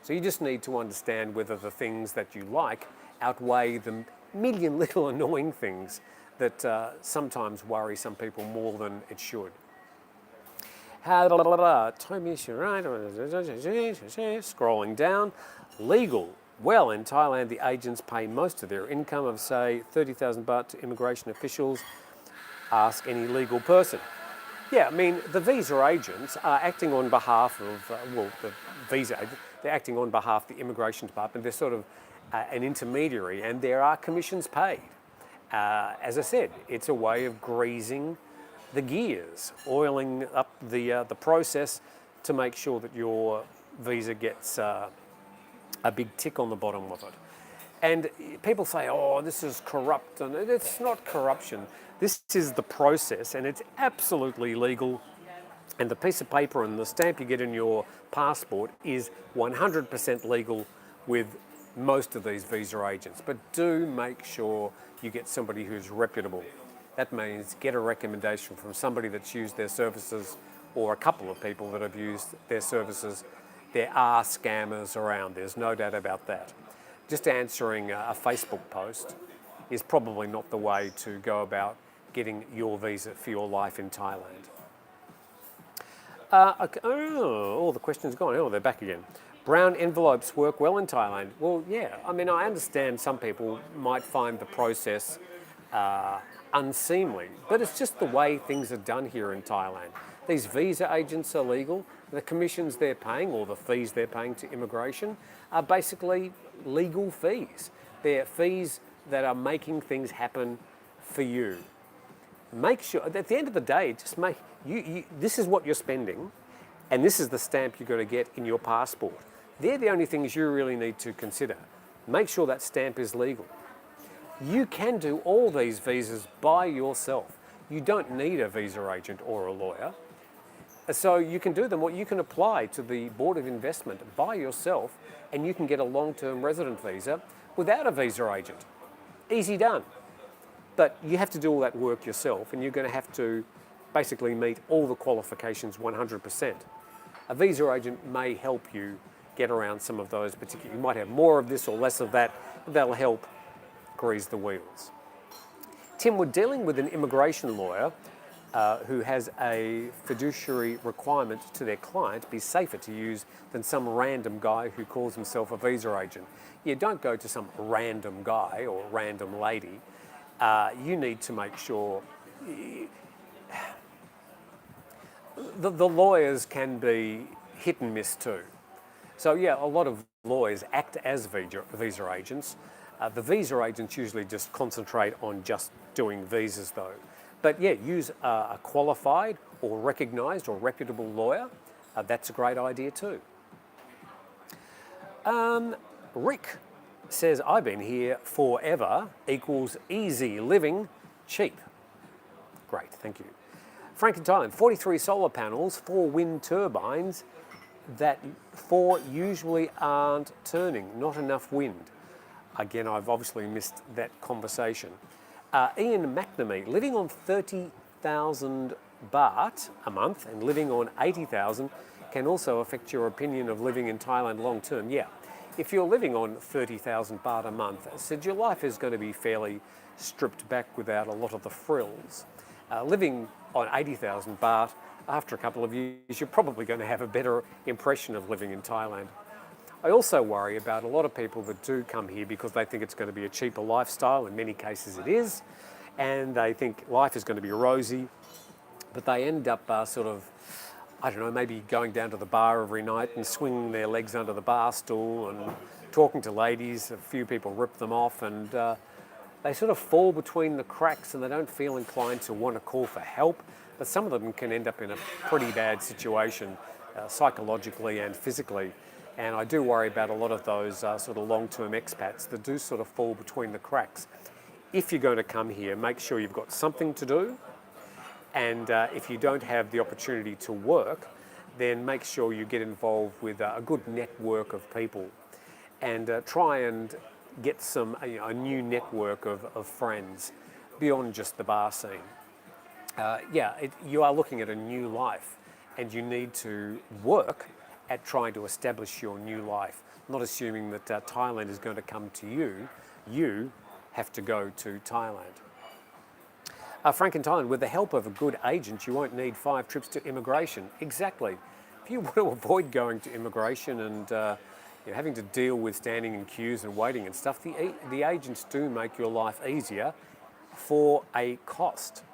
So you just need to understand whether the things that you like outweigh the million little annoying things that sometimes worry some people more than it should. Scrolling down, legal. Well, in Thailand, the agents pay most of their income of, say, 30,000 baht to immigration officials. Ask any legal person. Yeah, I mean, the visa agents are acting on behalf of, the visa agent, they're acting on behalf of the immigration department. They're sort of an intermediary, and there are commissions paid. As I said, it's a way of greasing the gears, oiling up the process to make sure that your visa gets a big tick on the bottom of it. And people say, oh, this is corrupt, and it's not corruption. This is the process, and it's absolutely legal. And the piece of paper and the stamp you get in your passport is 100% legal with most of these visa agents, but do make sure you get somebody who's reputable. That means get a recommendation from somebody that's used their services or a couple of people that have used their services. There are scammers around, there's no doubt about that. Just answering a Facebook post is probably not the way to go about getting your visa for your life in Thailand. Okay. Oh, all the questions gone. Oh, they're back again. Brown envelopes work well in Thailand. Well, yeah. I mean, I understand some people might find the process unseemly, but it's just the way things are done here in Thailand. These visa agents are legal. The commissions they're paying or the fees they're paying to immigration are basically legal fees. They're fees that are making things happen for you. Make sure, at the end of the day, just make, this is what you're spending and this is the stamp you're going to get in your passport. They're the only things you really need to consider. Make sure that stamp is legal. You can do all these visas by yourself. You don't need a visa agent or a lawyer. So you can do them, or you can apply to the Board of Investment by yourself and you can get a long-term resident visa without a visa agent. Easy done. But you have to do all that work yourself and you're going to have to basically meet all the qualifications 100%. A visa agent may help you get around some of those particular, you might have more of this or less of that, that'll help grease the wheels. Tim, we're dealing with an immigration lawyer who has a fiduciary requirement to their client be safer to use than some random guy who calls himself a visa agent. You don't go to some random guy or random lady. You need to make sure the lawyers can be hit and miss too. So yeah, a lot of lawyers act as visa agents. The visa agents usually just concentrate on just doing visas though. But yeah, use a qualified or recognised or reputable lawyer. That's a great idea too. Rick says, I've been here forever equals easy living, cheap. Great, thank you. Frank in Thailand, 43 solar panels, 4 wind turbines that 4 usually aren't turning, not enough wind. Again, I've obviously missed that conversation. Ian McNamee, living on 30,000 baht a month and living on 80,000 can also affect your opinion of living in Thailand long term. Yeah, if you're living on 30,000 baht a month, so your life is going to be fairly stripped back without a lot of the frills. Living on 80,000 baht, after a couple of years, you're probably going to have a better impression of living in Thailand. I also worry about a lot of people that do come here because they think it's going to be a cheaper lifestyle. In many cases it is. And they think life is going to be rosy. But they end up sort of, I don't know, maybe going down to the bar every night and swinging their legs under the bar stool and talking to ladies. A few people rip them off and they sort of fall between the cracks and they don't feel inclined to want to call for help. But some of them can end up in a pretty bad situation psychologically and physically. And I do worry about a lot of those sort of long-term expats that do sort of fall between the cracks. If you're going to come here, make sure you've got something to do. And if you don't have the opportunity to work, then make sure you get involved with a good network of people and try and get some a new network of friends beyond just the bar scene. You are looking at a new life and you need to work at trying to establish your new life, not assuming that Thailand is going to come to you. You have to go to Thailand. Frank in Thailand, with the help of a good agent, you won't need 5 trips to immigration. Exactly. If you want to avoid going to immigration and having to deal with standing in queues and waiting and stuff, the agents do make your life easier for a cost.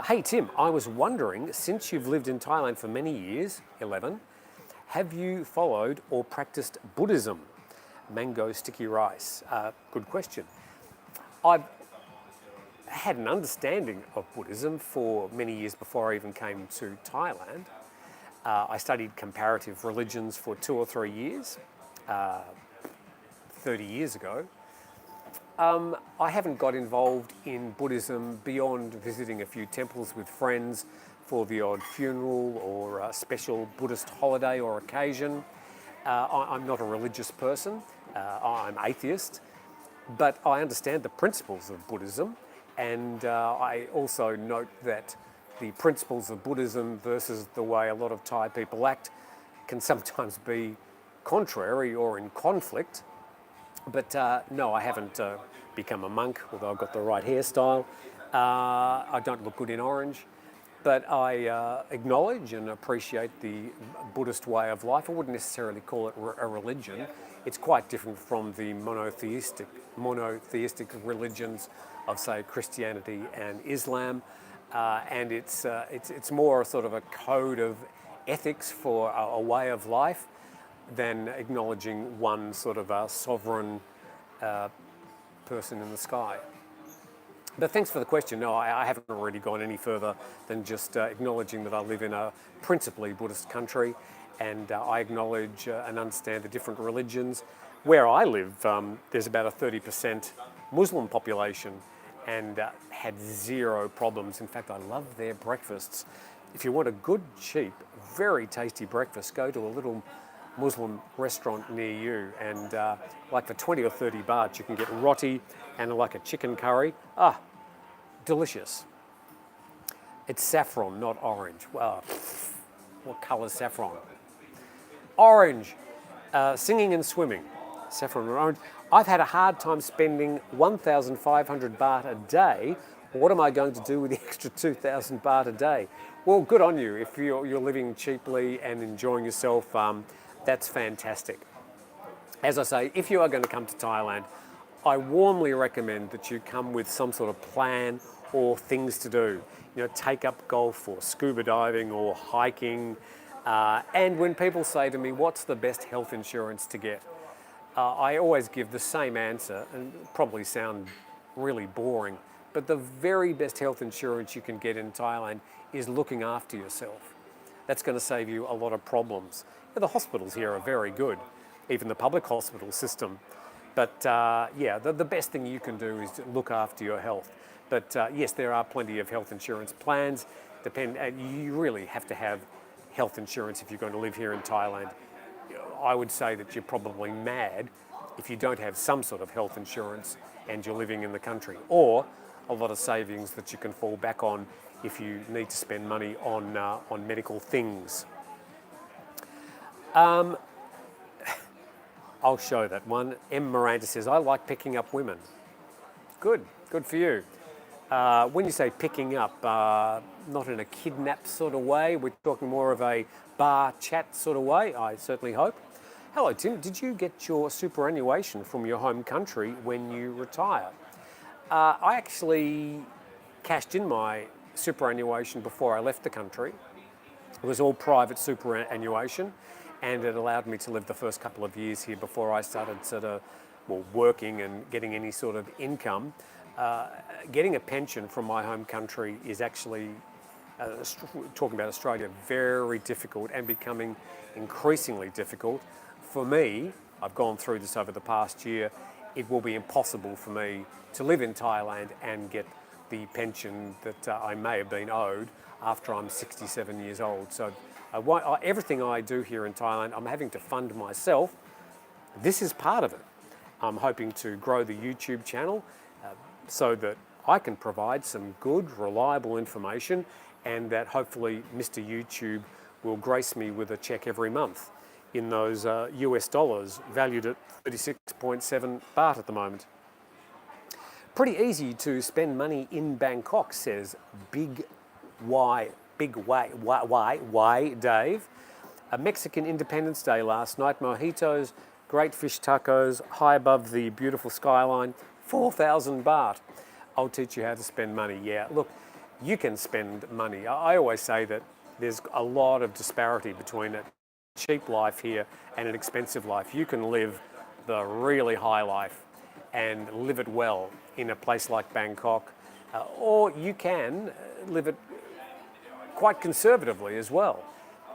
Hey Tim, I was wondering, since you've lived in Thailand for many years, 11, have you followed or practiced Buddhism? Mango sticky rice. Good question. I've had an understanding of Buddhism for many years before I even came to Thailand. I studied comparative religions for 2 or 3 years, 30 years ago. I haven't got involved in Buddhism beyond visiting a few temples with friends for the odd funeral or a special Buddhist holiday or occasion. I'm not a religious person. I'm atheist, but I understand the principles of Buddhism, and I also note that the principles of Buddhism versus the way a lot of Thai people act can sometimes be contrary or in conflict. But no, I haven't become a monk, although I've got the right hairstyle. I don't look good in orange, but I acknowledge and appreciate the Buddhist way of life. I wouldn't necessarily call it a religion. It's quite different from the monotheistic religions of, say, Christianity and Islam, and it's more sort of a code of ethics for a way of life than acknowledging one sort of a sovereign person in the sky. But thanks for the question. No, I haven't really gone any further than just acknowledging that I live in a principally Buddhist country, and I acknowledge and understand the different religions. Where I live, there's about a 30% Muslim population, and had zero problems. In fact, I love their breakfasts. If you want a good, cheap, very tasty breakfast, go to a little Muslim restaurant near you, and like for 20 or 30 baht you can get roti and like a chicken curry. Delicious. It's saffron, not orange. Wow, what colour's saffron? Orange. Singing and swimming. Saffron and orange. I've had a hard time spending 1,500 baht a day. What am I going to do with the extra 2,000 baht a day? Well, good on you. If you're living cheaply and enjoying yourself, that's fantastic. As I say, if you are going to come to Thailand, I warmly recommend that you come with some sort of plan or things to do. You know, take up golf or scuba diving or hiking. And when people say to me, what's the best health insurance to get? I always give the same answer, and probably sound really boring, but the very best health insurance you can get in Thailand is looking after yourself. That's going to save you a lot of problems. The hospitals here are very good, even the public hospital system. But yeah, the best thing you can do is to look after your health. But yes, there are plenty of health insurance plans. You really have to have health insurance if you're going to live here in Thailand. I would say that you're probably mad if you don't have some sort of health insurance and you're living in the country, or a lot of savings that you can fall back on if you need to spend money on medical things. I'll show that one. M. Miranda says, I like picking up women. Good for you. When you say picking up, not in a kidnap sort of way, we're talking more of a bar chat sort of way, I certainly hope. Hello, Tim. Did you get your superannuation from your home country when you retire? I actually cashed in my superannuation before I left the country. It was all private superannuation, and it allowed me to live the first couple of years here before I started working and getting any sort of income. Getting a pension from my home country is actually, talking about Australia, very difficult and becoming increasingly difficult. For me, I've gone through this over the past year, it will be impossible for me to live in Thailand and get the pension that I may have been owed after I'm 67 years old. So everything I do here in Thailand, I'm having to fund myself. This is part of it. I'm hoping to grow the YouTube channel so that I can provide some good, reliable information, and that hopefully Mr. YouTube will grace me with a check every month in those US dollars, valued at 36.7 baht at the moment. Pretty easy to spend money in Bangkok, says Big Y Dave. A Mexican Independence Day last night, mojitos, great fish tacos, high above the beautiful skyline, 4,000 baht. I'll teach you how to spend money. Yeah, look, you can spend money. I always say that there's a lot of disparity between a cheap life here and an expensive life. You can live the really high life and live it well in a place like Bangkok, or you can live it quite conservatively as well.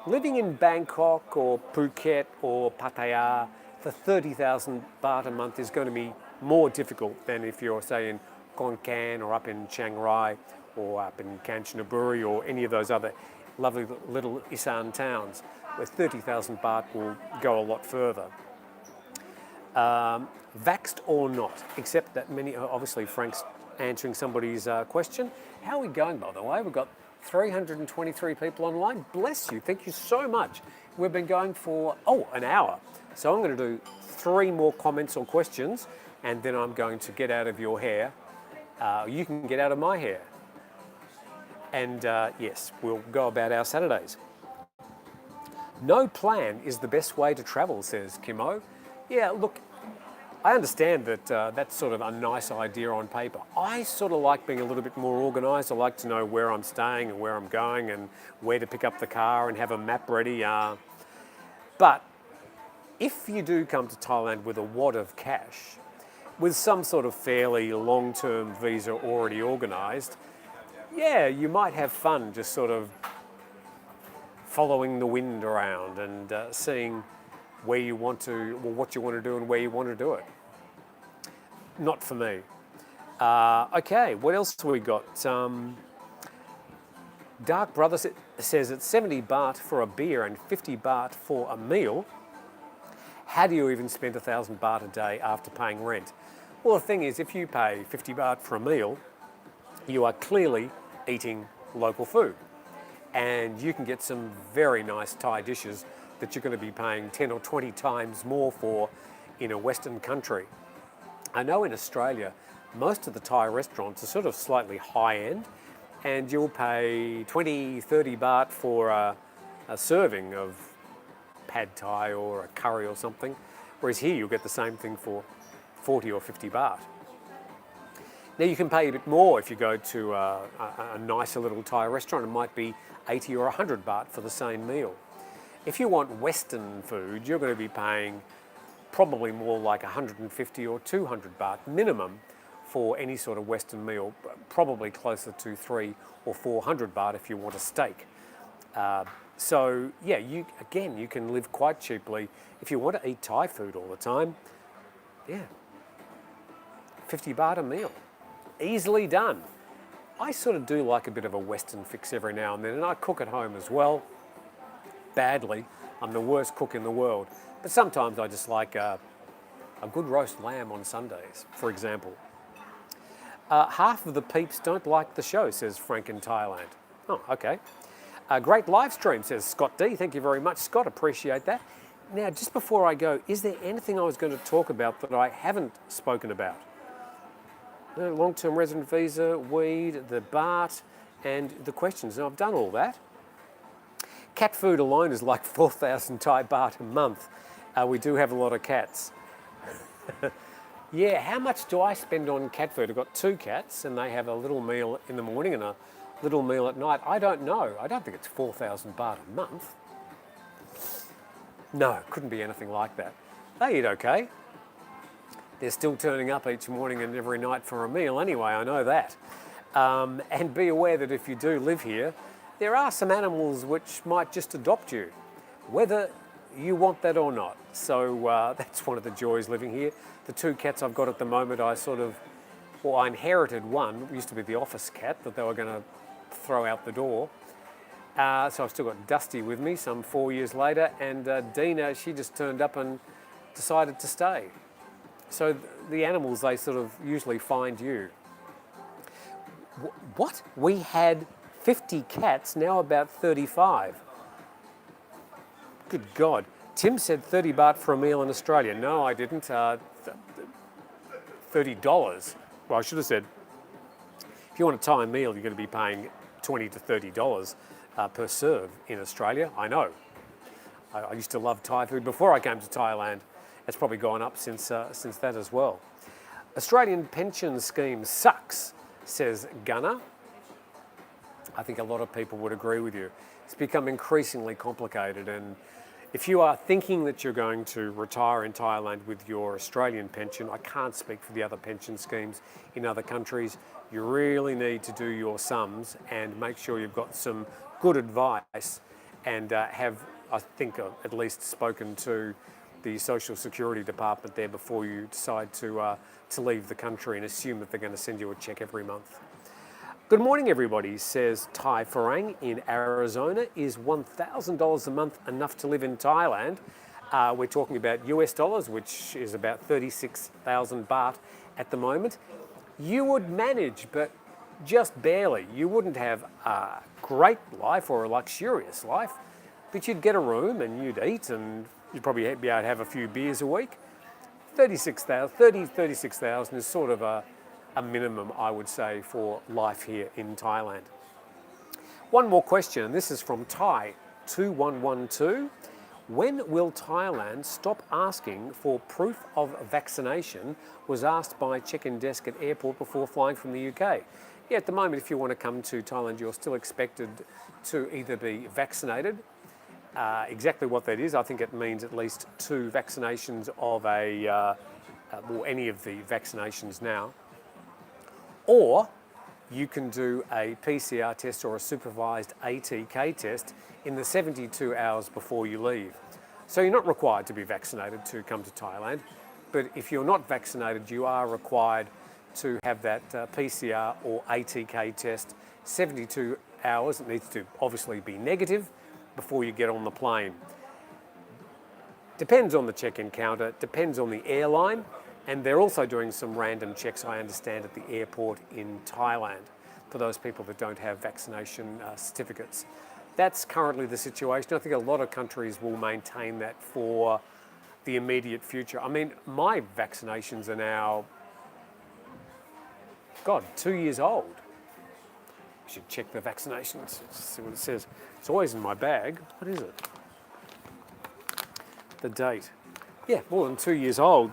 Living in Bangkok or Phuket or Pattaya for 30,000 baht a month is going to be more difficult than if you're, say, in Khon Kaen or up in Chiang Rai or up in Kanchanaburi or any of those other lovely little Isan towns. where 30,000 baht will go a lot further. Vaxxed or not, except that many, obviously Frank's answering somebody's question. How are we going, by the way? We've got 323 people online. Bless you, thank you so much. We've been going for, an hour. So I'm going to do 3 more comments or questions, and then I'm going to get out of your hair. You can get out of my hair. And yes, we'll go about our Saturdays. No plan is the best way to travel, says Kimo. Yeah, look, I understand that that's sort of a nice idea on paper. I sort of like being a little bit more organised. I like to know where I'm staying and where I'm going and where to pick up the car and have a map ready. But if you do come to Thailand with a wad of cash, with some sort of fairly long-term visa already organised, yeah, you might have fun just sort of following the wind around and seeing where you want to, well, what you want to do and where you want to do it. Not for me. Okay, what else have we got? Dark Brother says it's 70 baht for a beer and 50 baht for a meal. How do you even spend 1,000 baht a day after paying rent? Well, the thing is, if you pay 50 baht for a meal, you are clearly eating local food. And you can get some very nice Thai dishes that you're going to be paying 10 or 20 times more for in a Western country. I know in Australia, most of the Thai restaurants are sort of slightly high-end, and you'll pay 20, 30 baht for a serving of pad Thai or a curry or something, whereas here you'll get the same thing for 40 or 50 baht. Now you can pay a bit more if you go to a nicer little Thai restaurant. It might be 80 or 100 baht for the same meal. If you want Western food, you're going to be paying probably more like 150 or 200 baht minimum for any sort of Western meal, probably closer to 300 or 400 baht if you want a steak. So yeah, you can live quite cheaply. If you want to eat Thai food all the time, yeah, 50 baht a meal. Easily done. I sort of do like a bit of a Western fix every now and then, and I cook at home as well. Badly. I'm the worst cook in the world. But sometimes I just like a good roast lamb on Sundays, for example. Half of the peeps don't like the show, says Frank in Thailand. Oh, okay. Great live stream, says Scott D. Thank you very much, Scott. Appreciate that. Now, just before I go, is there anything I was going to talk about that I haven't spoken about? Long-term resident visa, weed, the Baht, and the questions. And I've done all that. Cat food alone is like 4,000 Thai baht a month. We do have a lot of cats. Yeah, how much do I spend on cat food? I've got 2 cats and they have a little meal in the morning and a little meal at night. I don't know. I don't think it's 4,000 baht a month. No, it couldn't be anything like that. They eat okay. They're still turning up each morning and every night for a meal anyway, I know that. And be aware that if you do live here, there are some animals which might just adopt you, whether you want that or not. So that's one of the joys living here. The 2 cats I've got at the moment, I inherited one. It used to be the office cat that they were going to throw out the door. So I've still got Dusty with me some 4 years later, and Dina, she just turned up and decided to stay. So the animals, they sort of usually find you. What? We had 50 cats, now about 35. Good God. Tim said 30 baht for a meal in Australia. No, I didn't. $30. Well, I should have said, if you want a Thai meal, you're going to be paying $20 to $30 per serve in Australia. I know. I used to love Thai food before I came to Thailand. It's probably gone up since that as well. Australian pension scheme sucks, says Gunnar. I think a lot of people would agree with you. It's become increasingly complicated, and if you are thinking that you're going to retire in Thailand with your Australian pension, I can't speak for the other pension schemes in other countries. You really need to do your sums and make sure you've got some good advice and have, I think, at least spoken to the Social Security Department there before you decide to leave the country and assume that they're going to send you a cheque every month. Good morning, everybody, says Thai Farang in Arizona. Is $1,000 a month enough to live in Thailand? We're talking about US dollars, which is about 36,000 baht at the moment. You would manage, but just barely. You wouldn't have a great life or a luxurious life, but you'd get a room and you'd eat and you'd probably be able to have a few beers a week. 36,000 is sort of a minimum, I would say, for life here in Thailand. One more question, and this is from Thai 2112. When will Thailand stop asking for proof of vaccination? Was asked by check-in desk at airport before flying from the UK. Yeah, at the moment, if you want to come to Thailand, you're still expected to either be vaccinated. Exactly what that is, I think it means at least 2 vaccinations of or any of the vaccinations now. Or you can do a PCR test or a supervised ATK test in the 72 hours before you leave. So you're not required to be vaccinated to come to Thailand, but if you're not vaccinated, you are required to have that PCR or ATK test 72 hours. It needs to obviously be negative before you get on the plane. Depends on the check-in counter, depends on the airline, and they're also doing some random checks, I understand, at the airport in Thailand for those people that don't have vaccination certificates. That's currently the situation. I think a lot of countries will maintain that for the immediate future. I mean, my vaccinations are now, 2 years old. I should check the vaccinations, see what it says. It's always in my bag. What is it? The date. Yeah, more than 2 years old.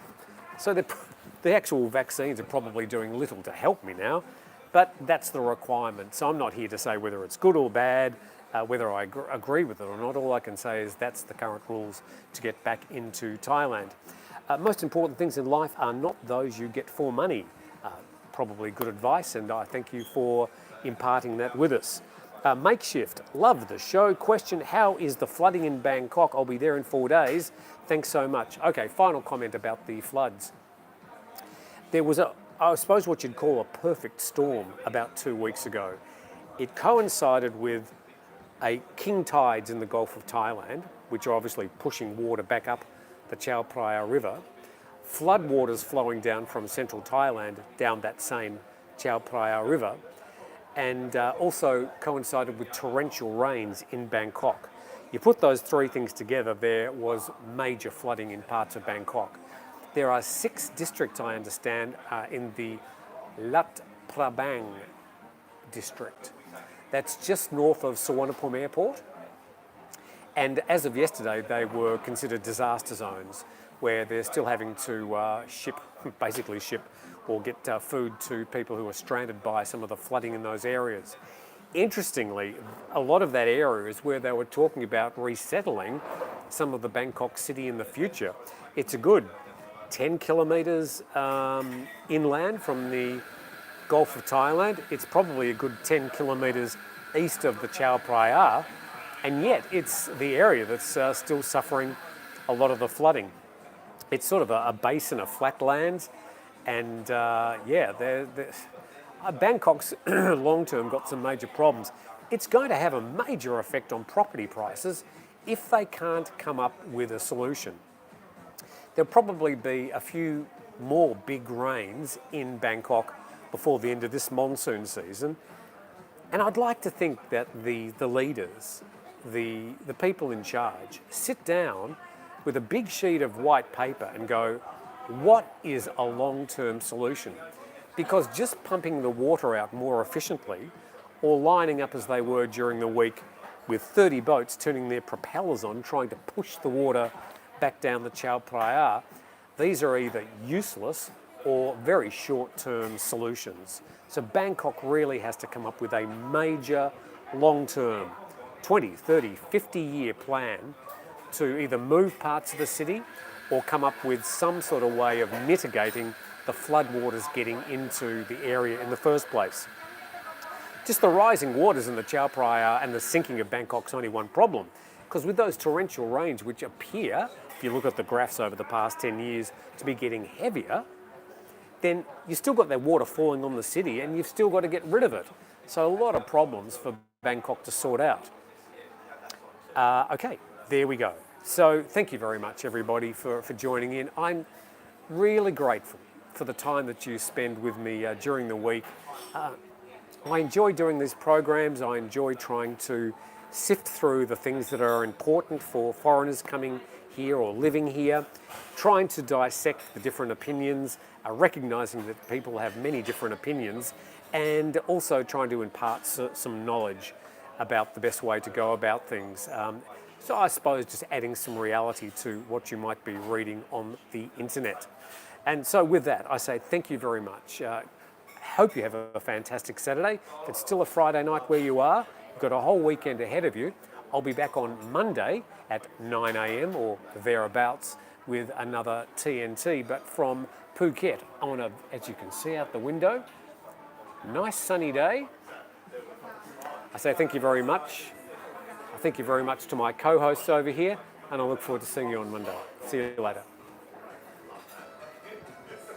So the actual vaccines are probably doing little to help me now, but that's the requirement. So I'm not here to say whether it's good or bad, whether I agree with it or not. All I can say is that's the current rules to get back into Thailand. Most important things in life are not those you get for money. Probably good advice, and I thank you for imparting that with us. Makeshift, love the show. Question, how is the flooding in Bangkok? I'll be there in 4 days. Thanks so much. Okay, final comment about the floods. There was I suppose what you'd call a perfect storm about 2 weeks ago. It coincided with a king tides in the Gulf of Thailand, which are obviously pushing water back up the Chao Phraya River. Flood waters flowing down from central Thailand down that same Chao Phraya River, and also coincided with torrential rains in Bangkok. You put those 3 things together, there was major flooding in parts of Bangkok. There are 6 districts, I understand, in the Lat Prabang district. That's just north of Suvarnabhumi Airport. And as of yesterday, they were considered disaster zones, where they're still having to ship or get food to people who are stranded by some of the flooding in those areas. Interestingly, a lot of that area is where they were talking about resettling some of the Bangkok city in the future. It's a good 10 kilometres inland from the Gulf of Thailand. It's probably a good 10 kilometres east of the Chao Phraya, and yet it's the area that's still suffering a lot of the flooding. It's sort of a basin of flatlands, and Bangkok's long-term got some major problems. It's going to have a major effect on property prices if they can't come up with a solution. There'll probably be a few more big rains in Bangkok before the end of this monsoon season, and I'd like to think that the leaders, the people in charge, sit down with a big sheet of white paper and go, what is a long-term solution? Because just pumping the water out more efficiently, or lining up as they were during the week with 30 boats turning their propellers on, trying to push the water back down the Chao Phraya, these are either useless or very short-term solutions. So Bangkok really has to come up with a major long-term 20, 30, 50-year plan to either move parts of the city or come up with some sort of way of mitigating the floodwaters getting into the area in the first place. Just the rising waters in the Chao Phraya and the sinking of Bangkok's only one problem, because with those torrential rains, which appear, if you look at the graphs over the past 10 years, to be getting heavier, then you've still got that water falling on the city and you've still got to get rid of it. So a lot of problems for Bangkok to sort out. Okay, there we go. So thank you very much, everybody, for joining in. I'm really grateful for the time that you spend with me during the week. I enjoy doing these programs. I enjoy trying to sift through the things that are important for foreigners coming here or living here, trying to dissect the different opinions, recognising that people have many different opinions, and also trying to impart some knowledge about the best way to go about things. So I suppose just adding some reality to what you might be reading on the internet. And so with that, I say thank you very much. Hope you have a fantastic Saturday. If it's still a Friday night where you are, you've got a whole weekend ahead of you. I'll be back on Monday at 9 a.m. or thereabouts with another TNT, but from Phuket on a, as you can see out the window, nice sunny day. I say thank you very much. Thank you very much to my co-hosts over here, and I look forward to seeing you on Monday. See you later.